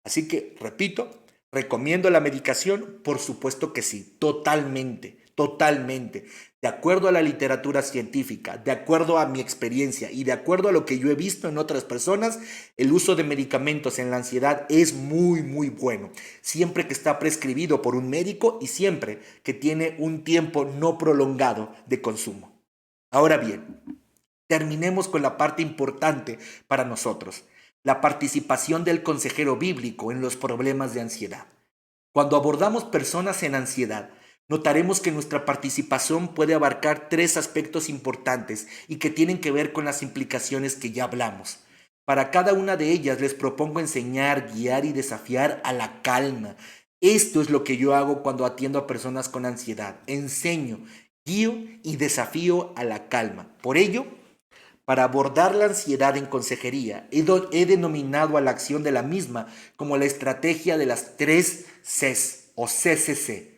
Así que, repito, ¿recomiendo la medicación? Por supuesto que sí, totalmente, totalmente. De acuerdo a la literatura científica, de acuerdo a mi experiencia y de acuerdo a lo que yo he visto en otras personas, el uso de medicamentos en la ansiedad es muy, muy bueno. Siempre que está prescribido por un médico y siempre que tiene un tiempo no prolongado de consumo. Ahora bien, terminemos con la parte importante para nosotros, la participación del consejero bíblico en los problemas de ansiedad. Cuando abordamos personas en ansiedad, notaremos que nuestra participación puede abarcar 3 aspectos importantes y que tienen que ver con las implicaciones que ya hablamos. Para cada una de ellas les propongo enseñar, guiar y desafiar a la calma. Esto es lo que yo hago cuando atiendo a personas con ansiedad. Enseño, guío y desafío a la calma. Por ello, para abordar la ansiedad en consejería, he denominado a la acción de la misma como la estrategia de las 3 Cs o CCC.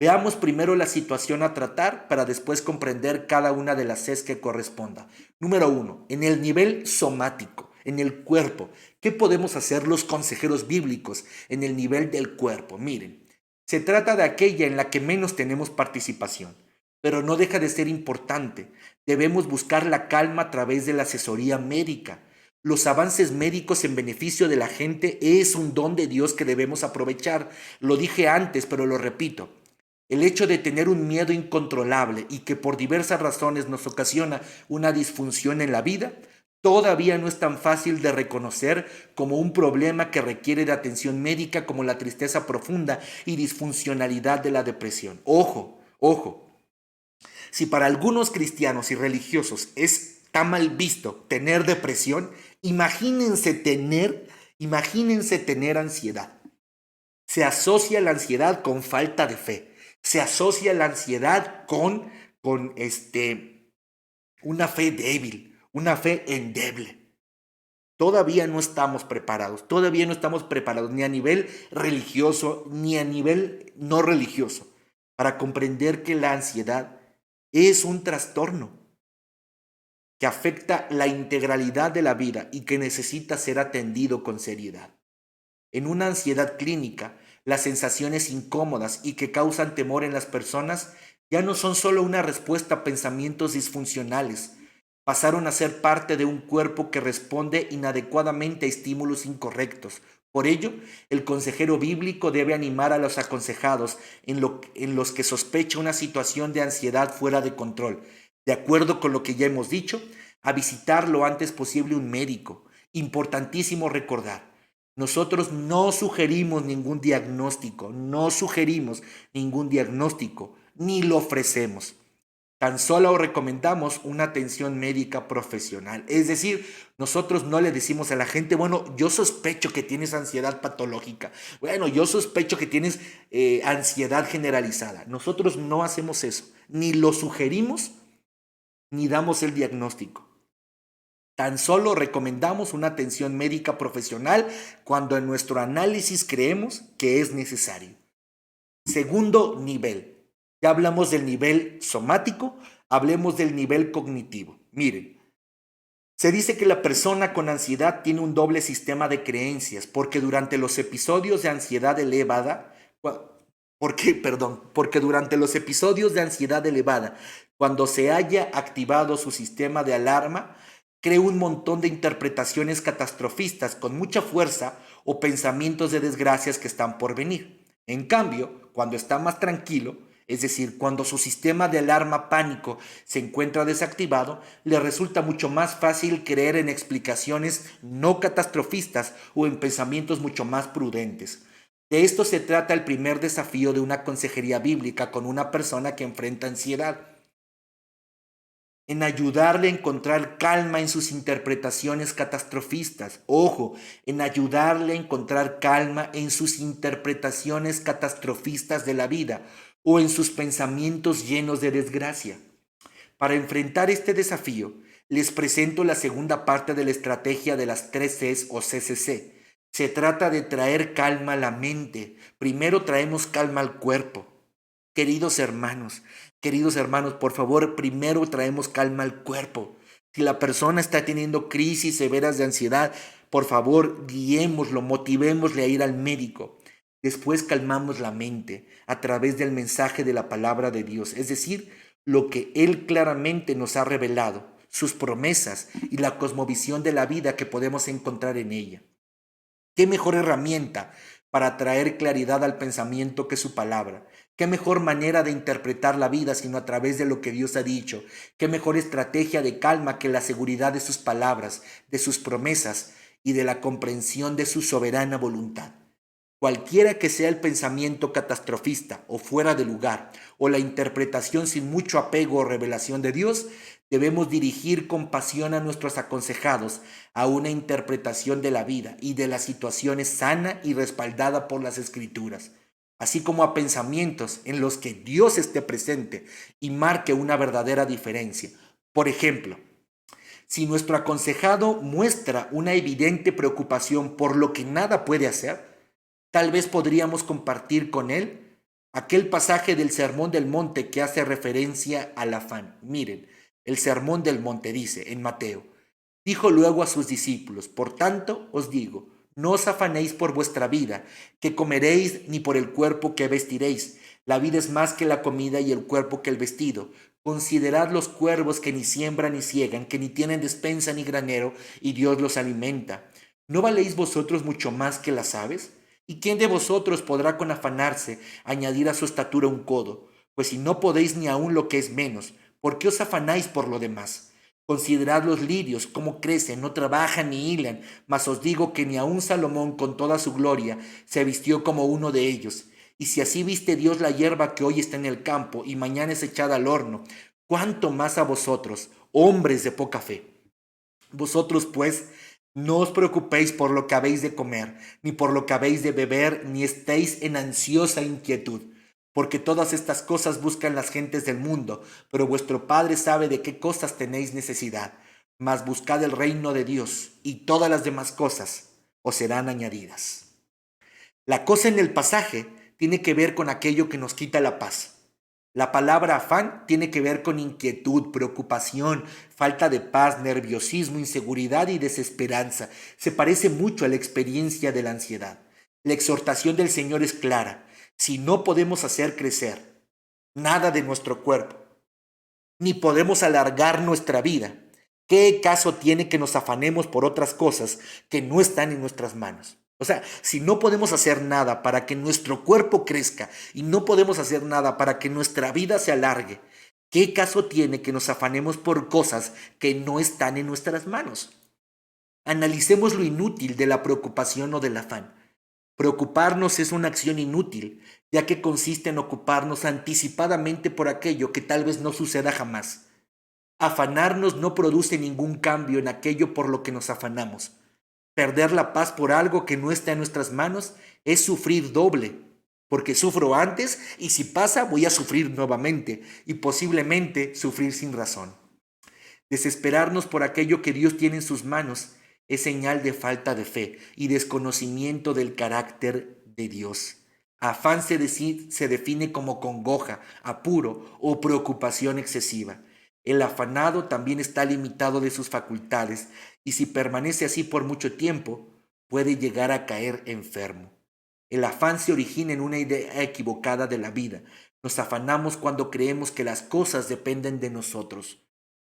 Veamos primero la situación a tratar para después comprender cada una de las Cs que corresponda. Número 1. En el nivel somático, en el cuerpo. ¿Qué podemos hacer los consejeros bíblicos en el nivel del cuerpo? Miren, se trata de aquella en la que menos tenemos participación. pero no deja de ser importante. Debemos buscar la calma a través de la asesoría médica. Los avances médicos en beneficio de la gente es un don de Dios que debemos aprovechar. Lo dije antes, pero lo repito. El hecho de tener un miedo incontrolable y que por diversas razones nos ocasiona una disfunción en la vida, todavía no es tan fácil de reconocer como un problema que requiere de atención médica como la tristeza profunda y disfuncionalidad de la depresión. Ojo, ojo. Si para algunos cristianos y religiosos está mal visto tener depresión, imagínense tener ansiedad. Se asocia la ansiedad con falta de fe. Se asocia la ansiedad con una fe débil, una fe endeble. Todavía no estamos preparados ni a nivel religioso ni a nivel no religioso para comprender que la ansiedad es un trastorno que afecta la integralidad de la vida y que necesita ser atendido con seriedad. En una ansiedad clínica, las sensaciones incómodas y que causan temor en las personas ya no son solo una respuesta a pensamientos disfuncionales, pasaron a ser parte de un cuerpo que responde inadecuadamente a estímulos incorrectos. Por ello, el consejero bíblico debe animar a los aconsejados en los que sospecha una situación de ansiedad fuera de control, de acuerdo con lo que ya hemos dicho, a visitar lo antes posible un médico. Importantísimo recordar. Nosotros no sugerimos ningún diagnóstico, ni lo ofrecemos. Tan solo recomendamos una atención médica profesional. Es decir, nosotros no le decimos a la gente, bueno, yo sospecho que tienes ansiedad patológica. Bueno, yo sospecho que tienes ansiedad generalizada. Nosotros no hacemos eso. Ni lo sugerimos, ni damos el diagnóstico. Tan solo recomendamos una atención médica profesional cuando en nuestro análisis creemos que es necesario. Segundo nivel. Ya hablamos del nivel somático, hablemos del nivel cognitivo. Miren, se dice que la persona con ansiedad tiene un doble sistema de creencias porque durante los episodios de ansiedad elevada, cuando se haya activado su sistema de alarma, crea un montón de interpretaciones catastrofistas con mucha fuerza o pensamientos de desgracias que están por venir. En cambio, cuando está más tranquilo, es decir, cuando su sistema de alarma pánico se encuentra desactivado, le resulta mucho más fácil creer en explicaciones no catastrofistas o en pensamientos mucho más prudentes. De esto se trata el primer desafío de una consejería bíblica con una persona que enfrenta ansiedad. En ayudarle a encontrar calma en sus interpretaciones catastrofistas. Ojo, en ayudarle a encontrar calma en sus interpretaciones catastrofistas de la vida o en sus pensamientos llenos de desgracia. Para enfrentar este desafío, les presento la segunda parte de la estrategia de las 3 Cs o CCC. Se trata de traer calma a la mente. Primero traemos calma al cuerpo. Queridos hermanos, por favor, primero traemos calma al cuerpo. Si la persona está teniendo crisis severas de ansiedad, por favor, guiémoslo, motivémosle a ir al médico. Después calmamos la mente a través del mensaje de la palabra de Dios, es decir, lo que Él claramente nos ha revelado, sus promesas y la cosmovisión de la vida que podemos encontrar en ella. ¿Qué mejor herramienta para traer claridad al pensamiento que su palabra? ¿Qué mejor manera de interpretar la vida sino a través de lo que Dios ha dicho? ¿Qué mejor estrategia de calma que la seguridad de sus palabras, de sus promesas y de la comprensión de su soberana voluntad? Cualquiera que sea el pensamiento catastrofista o fuera de lugar, o la interpretación sin mucho apego o revelación de Dios, debemos dirigir con pasión a nuestros aconsejados a una interpretación de la vida y de las situaciones sana y respaldada por las Escrituras, así como a pensamientos en los que Dios esté presente y marque una verdadera diferencia. Por ejemplo, si nuestro aconsejado muestra una evidente preocupación por lo que nada puede hacer, tal vez podríamos compartir con él aquel pasaje del Sermón del Monte que hace referencia al afán. Miren, el Sermón del Monte dice en Mateo, dijo luego a sus discípulos, por tanto os digo, no os afanéis por vuestra vida, que comeréis, ni por el cuerpo que vestiréis. La vida es más que la comida y el cuerpo que el vestido. Considerad los cuervos que ni siembran ni ciegan, que ni tienen despensa ni granero, y Dios los alimenta. ¿No valéis vosotros mucho más que las aves? ¿Y quién de vosotros podrá con afanarse añadir a su estatura un codo? Pues si no podéis ni aun lo que es menos, ¿por qué os afanáis por lo demás? Considerad los lirios, cómo crecen, no trabajan ni hilan, mas os digo que ni aun Salomón con toda su gloria se vistió como uno de ellos. Y si así viste Dios la hierba que hoy está en el campo y mañana es echada al horno, ¿cuánto más a vosotros, hombres de poca fe? Vosotros, pues, no os preocupéis por lo que habéis de comer, ni por lo que habéis de beber, ni estéis en ansiosa inquietud, porque todas estas cosas buscan las gentes del mundo, pero vuestro Padre sabe de qué cosas tenéis necesidad. Mas buscad el reino de Dios, y todas las demás cosas os serán añadidas. La cosa en el pasaje tiene que ver con aquello que nos quita la paz. La palabra afán tiene que ver con inquietud, preocupación, falta de paz, nerviosismo, inseguridad y desesperanza. Se parece mucho a la experiencia de la ansiedad. La exhortación del Señor es clara. Si no podemos hacer crecer nada de nuestro cuerpo, ni podemos alargar nuestra vida, ¿qué caso tiene que nos afanemos por otras cosas que no están en nuestras manos? O sea, si no podemos hacer nada para que nuestro cuerpo crezca y no podemos hacer nada para que nuestra vida se alargue, ¿qué caso tiene que nos afanemos por cosas que no están en nuestras manos? Analicemos lo inútil de la preocupación o del afán. Preocuparnos es una acción inútil, ya que consiste en ocuparnos anticipadamente por aquello que tal vez no suceda jamás. Afanarnos no produce ningún cambio en aquello por lo que nos afanamos. Perder la paz por algo que no está en nuestras manos es sufrir doble, porque sufro antes y si pasa voy a sufrir nuevamente y posiblemente sufrir sin razón. Desesperarnos por aquello que Dios tiene en sus manos es señal de falta de fe y desconocimiento del carácter de Dios. Afán se define como congoja, apuro o preocupación excesiva. El afanado también está limitado de sus facultades y si permanece así por mucho tiempo, puede llegar a caer enfermo. El afán se origina en una idea equivocada de la vida. Nos afanamos cuando creemos que las cosas dependen de nosotros.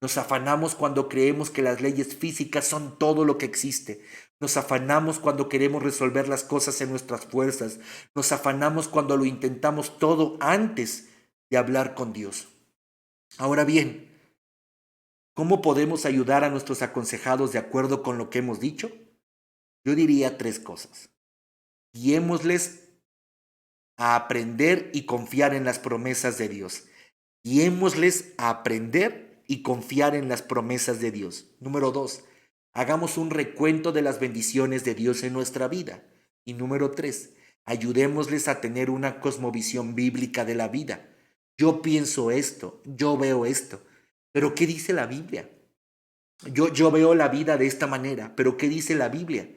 Nos afanamos cuando creemos que las leyes físicas son todo lo que existe. Nos afanamos cuando queremos resolver las cosas en nuestras fuerzas. Nos afanamos cuando lo intentamos todo antes de hablar con Dios. Ahora bien, ¿cómo podemos ayudar a nuestros aconsejados de acuerdo con lo que hemos dicho? Yo diría tres cosas. Guiémosles a aprender y confiar en las promesas de Dios. Guiémosles a aprender y confiar en las promesas de Dios. Número 2, hagamos un recuento de las bendiciones de Dios en nuestra vida. Y número 3, ayudémosles a tener una cosmovisión bíblica de la vida. Yo pienso esto, yo veo esto, pero ¿qué dice la Biblia? Yo veo la vida de esta manera, pero ¿qué dice la Biblia?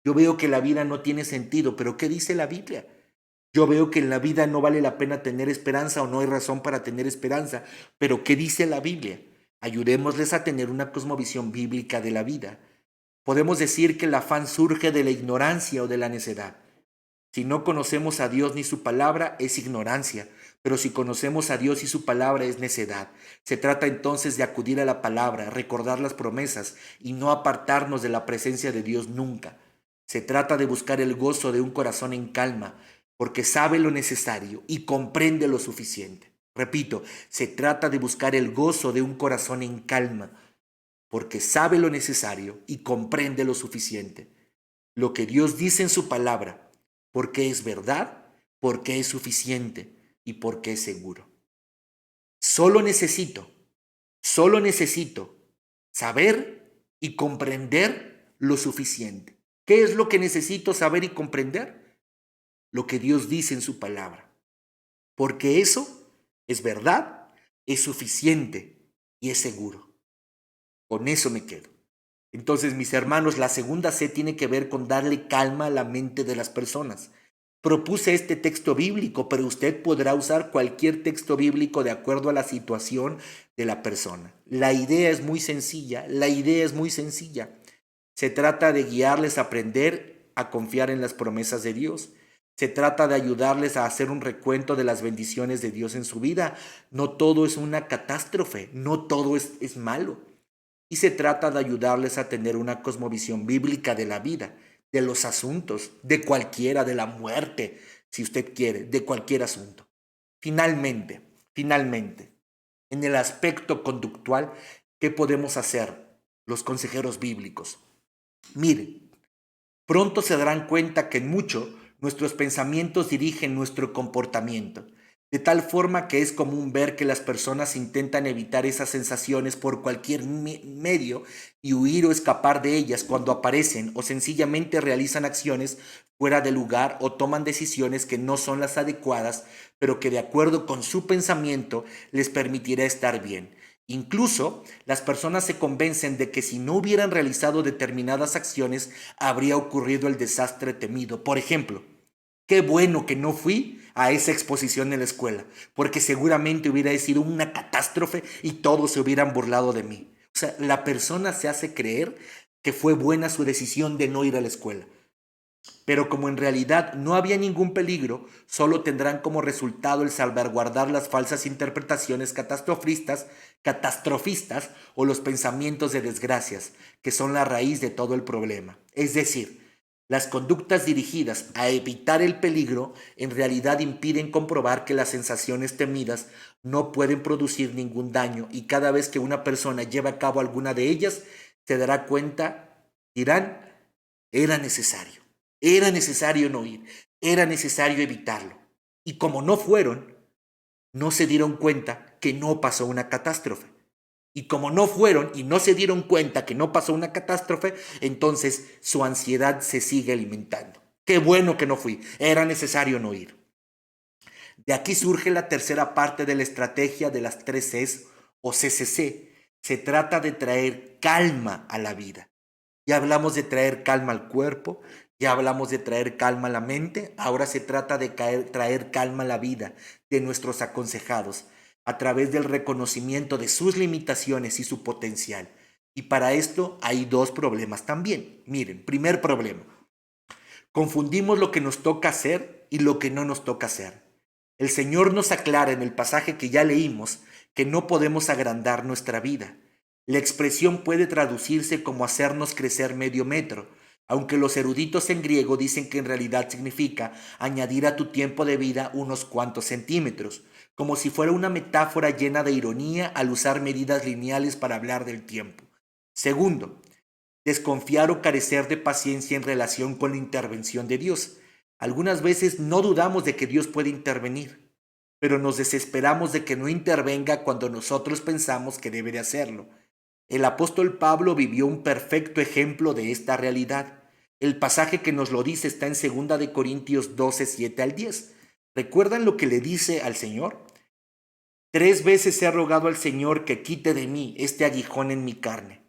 Yo veo que la vida no tiene sentido, pero ¿qué dice la Biblia? Yo veo que en la vida no vale la pena tener esperanza o no hay razón para tener esperanza, pero ¿qué dice la Biblia? Ayudémosles a tener una cosmovisión bíblica de la vida. Podemos decir que el afán surge de la ignorancia o de la necedad. Si no conocemos a Dios ni su palabra, es ignorancia, pero si conocemos a Dios y su palabra, es necedad. Se trata entonces de acudir a la palabra, recordar las promesas y no apartarnos de la presencia de Dios nunca. Se trata de buscar el gozo de un corazón en calma, porque sabe lo necesario y comprende lo suficiente. Repito, se trata de buscar el gozo de un corazón en calma, porque sabe lo necesario y comprende lo suficiente. Lo que Dios dice en su palabra, porque es verdad, porque es suficiente y porque es seguro. Solo necesito, solo necesito saber y comprender lo suficiente. ¿Qué es lo que necesito saber y comprender? Lo que Dios dice en su palabra. Porque eso es verdad, es suficiente y es seguro. Con eso me quedo. Entonces, mis hermanos, la segunda C tiene que ver con darle calma a la mente de las personas. Propuse este texto bíblico, pero usted podrá usar cualquier texto bíblico de acuerdo a la situación de la persona. La idea es muy sencilla, Se trata de guiarles a aprender a confiar en las promesas de Dios. Se trata de ayudarles a hacer un recuento de las bendiciones de Dios en su vida. No todo es una catástrofe, no todo es malo. Y se trata de ayudarles a tener una cosmovisión bíblica de la vida, de los asuntos, de cualquiera, de la muerte, si usted quiere, de cualquier asunto. Finalmente, en el aspecto conductual, ¿qué podemos hacer los consejeros bíblicos? Miren, pronto se darán cuenta que en mucho nuestros pensamientos dirigen nuestro comportamiento, de tal forma que es común ver que las personas intentan evitar esas sensaciones por cualquier medio y huir o escapar de ellas cuando aparecen, o sencillamente realizan acciones fuera de lugar o toman decisiones que no son las adecuadas, pero que de acuerdo con su pensamiento les permitirá estar bien. Incluso las personas se convencen de que si no hubieran realizado determinadas acciones, habría ocurrido el desastre temido. Por ejemplo, qué bueno que no fui a esa exposición en la escuela, porque seguramente hubiera sido una catástrofe y todos se hubieran burlado de mí. O sea, la persona se hace creer que fue buena su decisión de no ir a la escuela. Pero como en realidad no había ningún peligro, solo tendrán como resultado el salvaguardar las falsas interpretaciones catastrofistas o los pensamientos de desgracias, que son la raíz de todo el problema. Es decir, las conductas dirigidas a evitar el peligro en realidad impiden comprobar que las sensaciones temidas no pueden producir ningún daño, y cada vez que una persona lleva a cabo alguna de ellas, se dará cuenta, dirán, era necesario. Era necesario no ir, era necesario evitarlo. Y como no fueron, no se dieron cuenta que no pasó una catástrofe. Y como no fueron y no se dieron cuenta que no pasó una catástrofe, entonces su ansiedad se sigue alimentando. Qué bueno que no fui, era necesario no ir. De aquí surge la tercera parte de la estrategia de las 3 Cs o CCC. Se trata de traer calma a la vida. Ya hablamos de traer calma al cuerpo, ya hablamos de traer calma a la mente, ahora se trata de traer calma a la vida de nuestros aconsejados a través del reconocimiento de sus limitaciones y su potencial. Y para esto hay dos problemas también. Miren, primer problema, confundimos lo que nos toca hacer y lo que no nos toca hacer. El Señor nos aclara en el pasaje que ya leímos que no podemos agrandar nuestra vida. La expresión puede traducirse como hacernos crecer medio metro, aunque los eruditos en griego dicen que en realidad significa añadir a tu tiempo de vida unos cuantos centímetros, como si fuera una metáfora llena de ironía al usar medidas lineales para hablar del tiempo. Segundo, desconfiar o carecer de paciencia en relación con la intervención de Dios. Algunas veces no dudamos de que Dios puede intervenir, pero nos desesperamos de que no intervenga cuando nosotros pensamos que debe de hacerlo. El apóstol Pablo vivió un perfecto ejemplo de esta realidad. El pasaje que nos lo dice está en 2 Corintios 12, 7 al 10. ¿Recuerdan lo que le dice al Señor? 3 veces he rogado al Señor que quite de mí este aguijón en mi carne.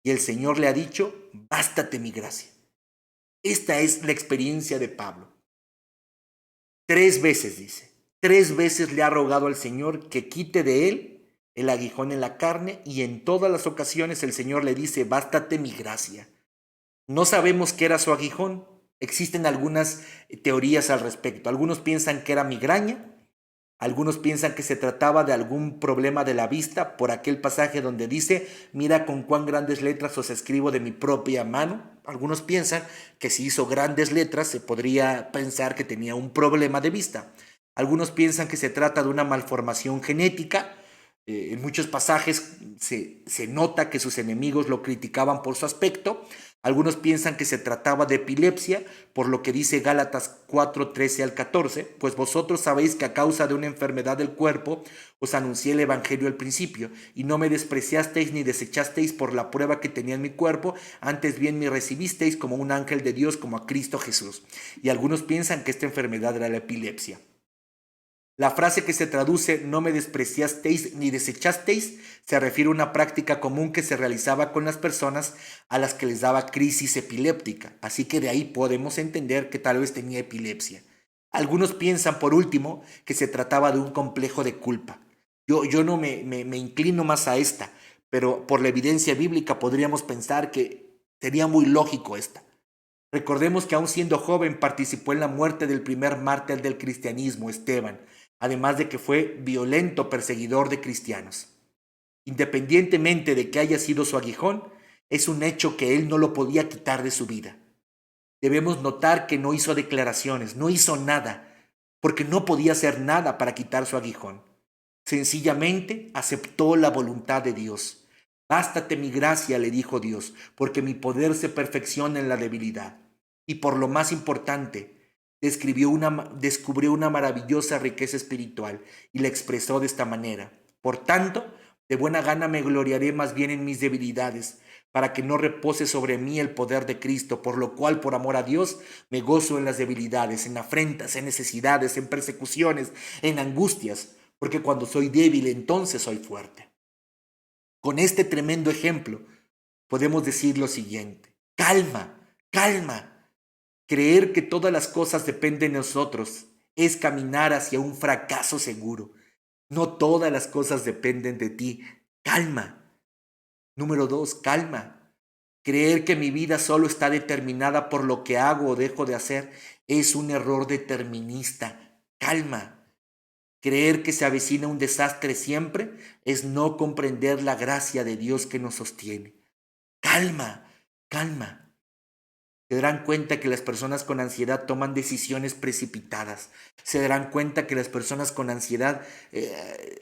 Y el Señor le ha dicho, bástate mi gracia. Esta es la experiencia de Pablo. 3 veces dice, 3 veces le ha rogado al Señor que quite de él el aguijón en la carne, y en todas las ocasiones el Señor le dice, bástate mi gracia. No sabemos qué era su aguijón. Existen algunas teorías al respecto. Algunos piensan que era migraña, algunos piensan que se trataba de algún problema de la vista por aquel pasaje donde dice, mira con cuán grandes letras os escribo de mi propia mano. Algunos piensan que si hizo grandes letras se podría pensar que tenía un problema de vista. Algunos piensan que se trata de una malformación genética. En muchos pasajes se nota que sus enemigos lo criticaban por su aspecto. Algunos piensan que se trataba de epilepsia, por lo que dice Gálatas 4, 13 al 14, pues vosotros sabéis que a causa de una enfermedad del cuerpo os anuncié el evangelio al principio, y no me despreciasteis ni desechasteis por la prueba que tenía en mi cuerpo, antes bien me recibisteis como un ángel de Dios, como a Cristo Jesús. Y algunos piensan que esta enfermedad era la epilepsia. La frase que se traduce no me despreciasteis ni desechasteis se refiere a una práctica común que se realizaba con las personas a las que les daba crisis epiléptica, así que de ahí podemos entender que tal vez tenía epilepsia. Algunos piensan, por último, que se trataba de un complejo de culpa. Yo no me inclino más a esta, pero por la evidencia bíblica podríamos pensar que sería muy lógico esta. Recordemos que aún siendo joven participó en la muerte del primer mártir del cristianismo, Esteban, además de que fue violento perseguidor de cristianos. Independientemente de que haya sido su aguijón, es un hecho que él no lo podía quitar de su vida. Debemos notar que no hizo declaraciones, no hizo nada, porque no podía hacer nada para quitar su aguijón. Sencillamente aceptó la voluntad de Dios. Bástate mi gracia, le dijo Dios, porque mi poder se perfecciona en la debilidad. Y por lo más importante, descubrió una maravillosa riqueza espiritual y la expresó de esta manera. Por tanto, de buena gana me gloriaré más bien en mis debilidades, para que no repose sobre mí el poder de Cristo, por lo cual, por amor a Dios, me gozo en las debilidades, en afrentas, en necesidades, en persecuciones, en angustias, porque cuando soy débil, entonces soy fuerte. Con este tremendo ejemplo, podemos decir lo siguiente: calma, calma. Creer que todas las cosas dependen de nosotros es caminar hacia un fracaso seguro. No todas las cosas dependen de ti. Calma. Número 2, calma. Creer que mi vida solo está determinada por lo que hago o dejo de hacer es un error determinista. Calma. Creer que se avecina un desastre siempre es no comprender la gracia de Dios que nos sostiene. Calma, calma. Se darán cuenta que las personas con ansiedad toman decisiones precipitadas. Se darán cuenta que las personas con ansiedad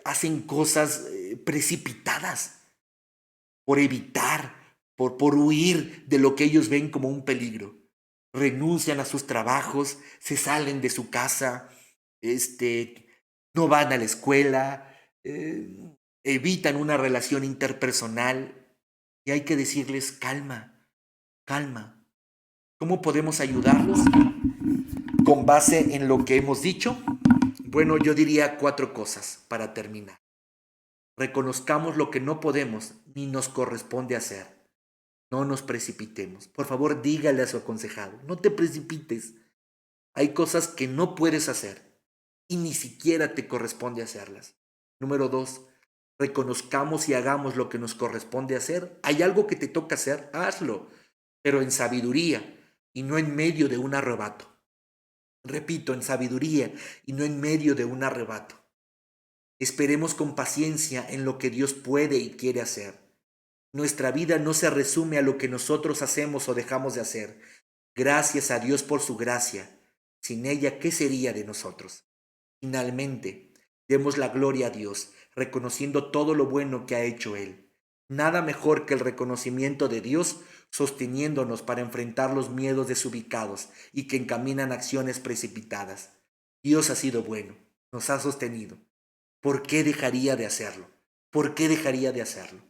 hacen cosas precipitadas por evitar, por huir de lo que ellos ven como un peligro. Renuncian a sus trabajos, se salen de su casa, no van a la escuela, evitan una relación interpersonal. Y hay que decirles: calma, calma. ¿Cómo podemos ayudarlos? Con base en lo que hemos dicho, bueno, yo diría 4 cosas para terminar. Reconozcamos lo que no podemos ni nos corresponde hacer. No nos precipitemos. Por favor, dígale a su aconsejado: no te precipites. Hay cosas que no puedes hacer y ni siquiera te corresponde hacerlas. Número 2, reconozcamos y hagamos lo que nos corresponde hacer. Hay algo que te toca hacer, hazlo, pero en sabiduría y no en medio de un arrebato. Repito, en sabiduría y no en medio de un arrebato. Esperemos con paciencia en lo que Dios puede y quiere hacer. Nuestra vida no se resume a lo que nosotros hacemos o dejamos de hacer. Gracias a Dios por su gracia. Sin ella, ¿qué sería de nosotros? Finalmente, demos la gloria a Dios, reconociendo todo lo bueno que ha hecho Él. Nada mejor que el reconocimiento de Dios sosteniéndonos para enfrentar los miedos desubicados y que encaminan acciones precipitadas. Dios ha sido bueno, nos ha sostenido. ¿Por qué dejaría de hacerlo? ¿Por qué dejaría de hacerlo?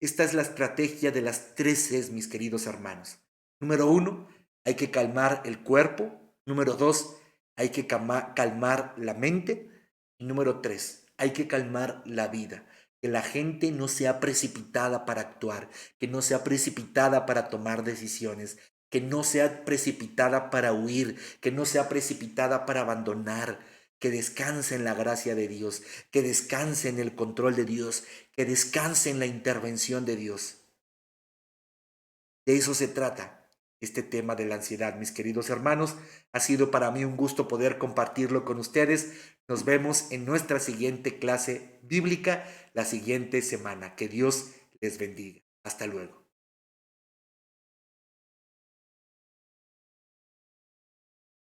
Esta es la estrategia de las 3 Cs, mis queridos hermanos. Número 1, hay que calmar el cuerpo. Número 2, hay que calmar la mente. Y número 3, hay que calmar la vida. Que la gente no sea precipitada para actuar, que no sea precipitada para tomar decisiones, que no sea precipitada para huir, que no sea precipitada para abandonar, que descanse en la gracia de Dios, que descanse en el control de Dios, que descanse en la intervención de Dios. De eso se trata este tema de la ansiedad, mis queridos hermanos. Ha sido para mí un gusto poder compartirlo con ustedes. Nos vemos en nuestra siguiente clase bíblica la siguiente semana. Que Dios les bendiga. Hasta luego.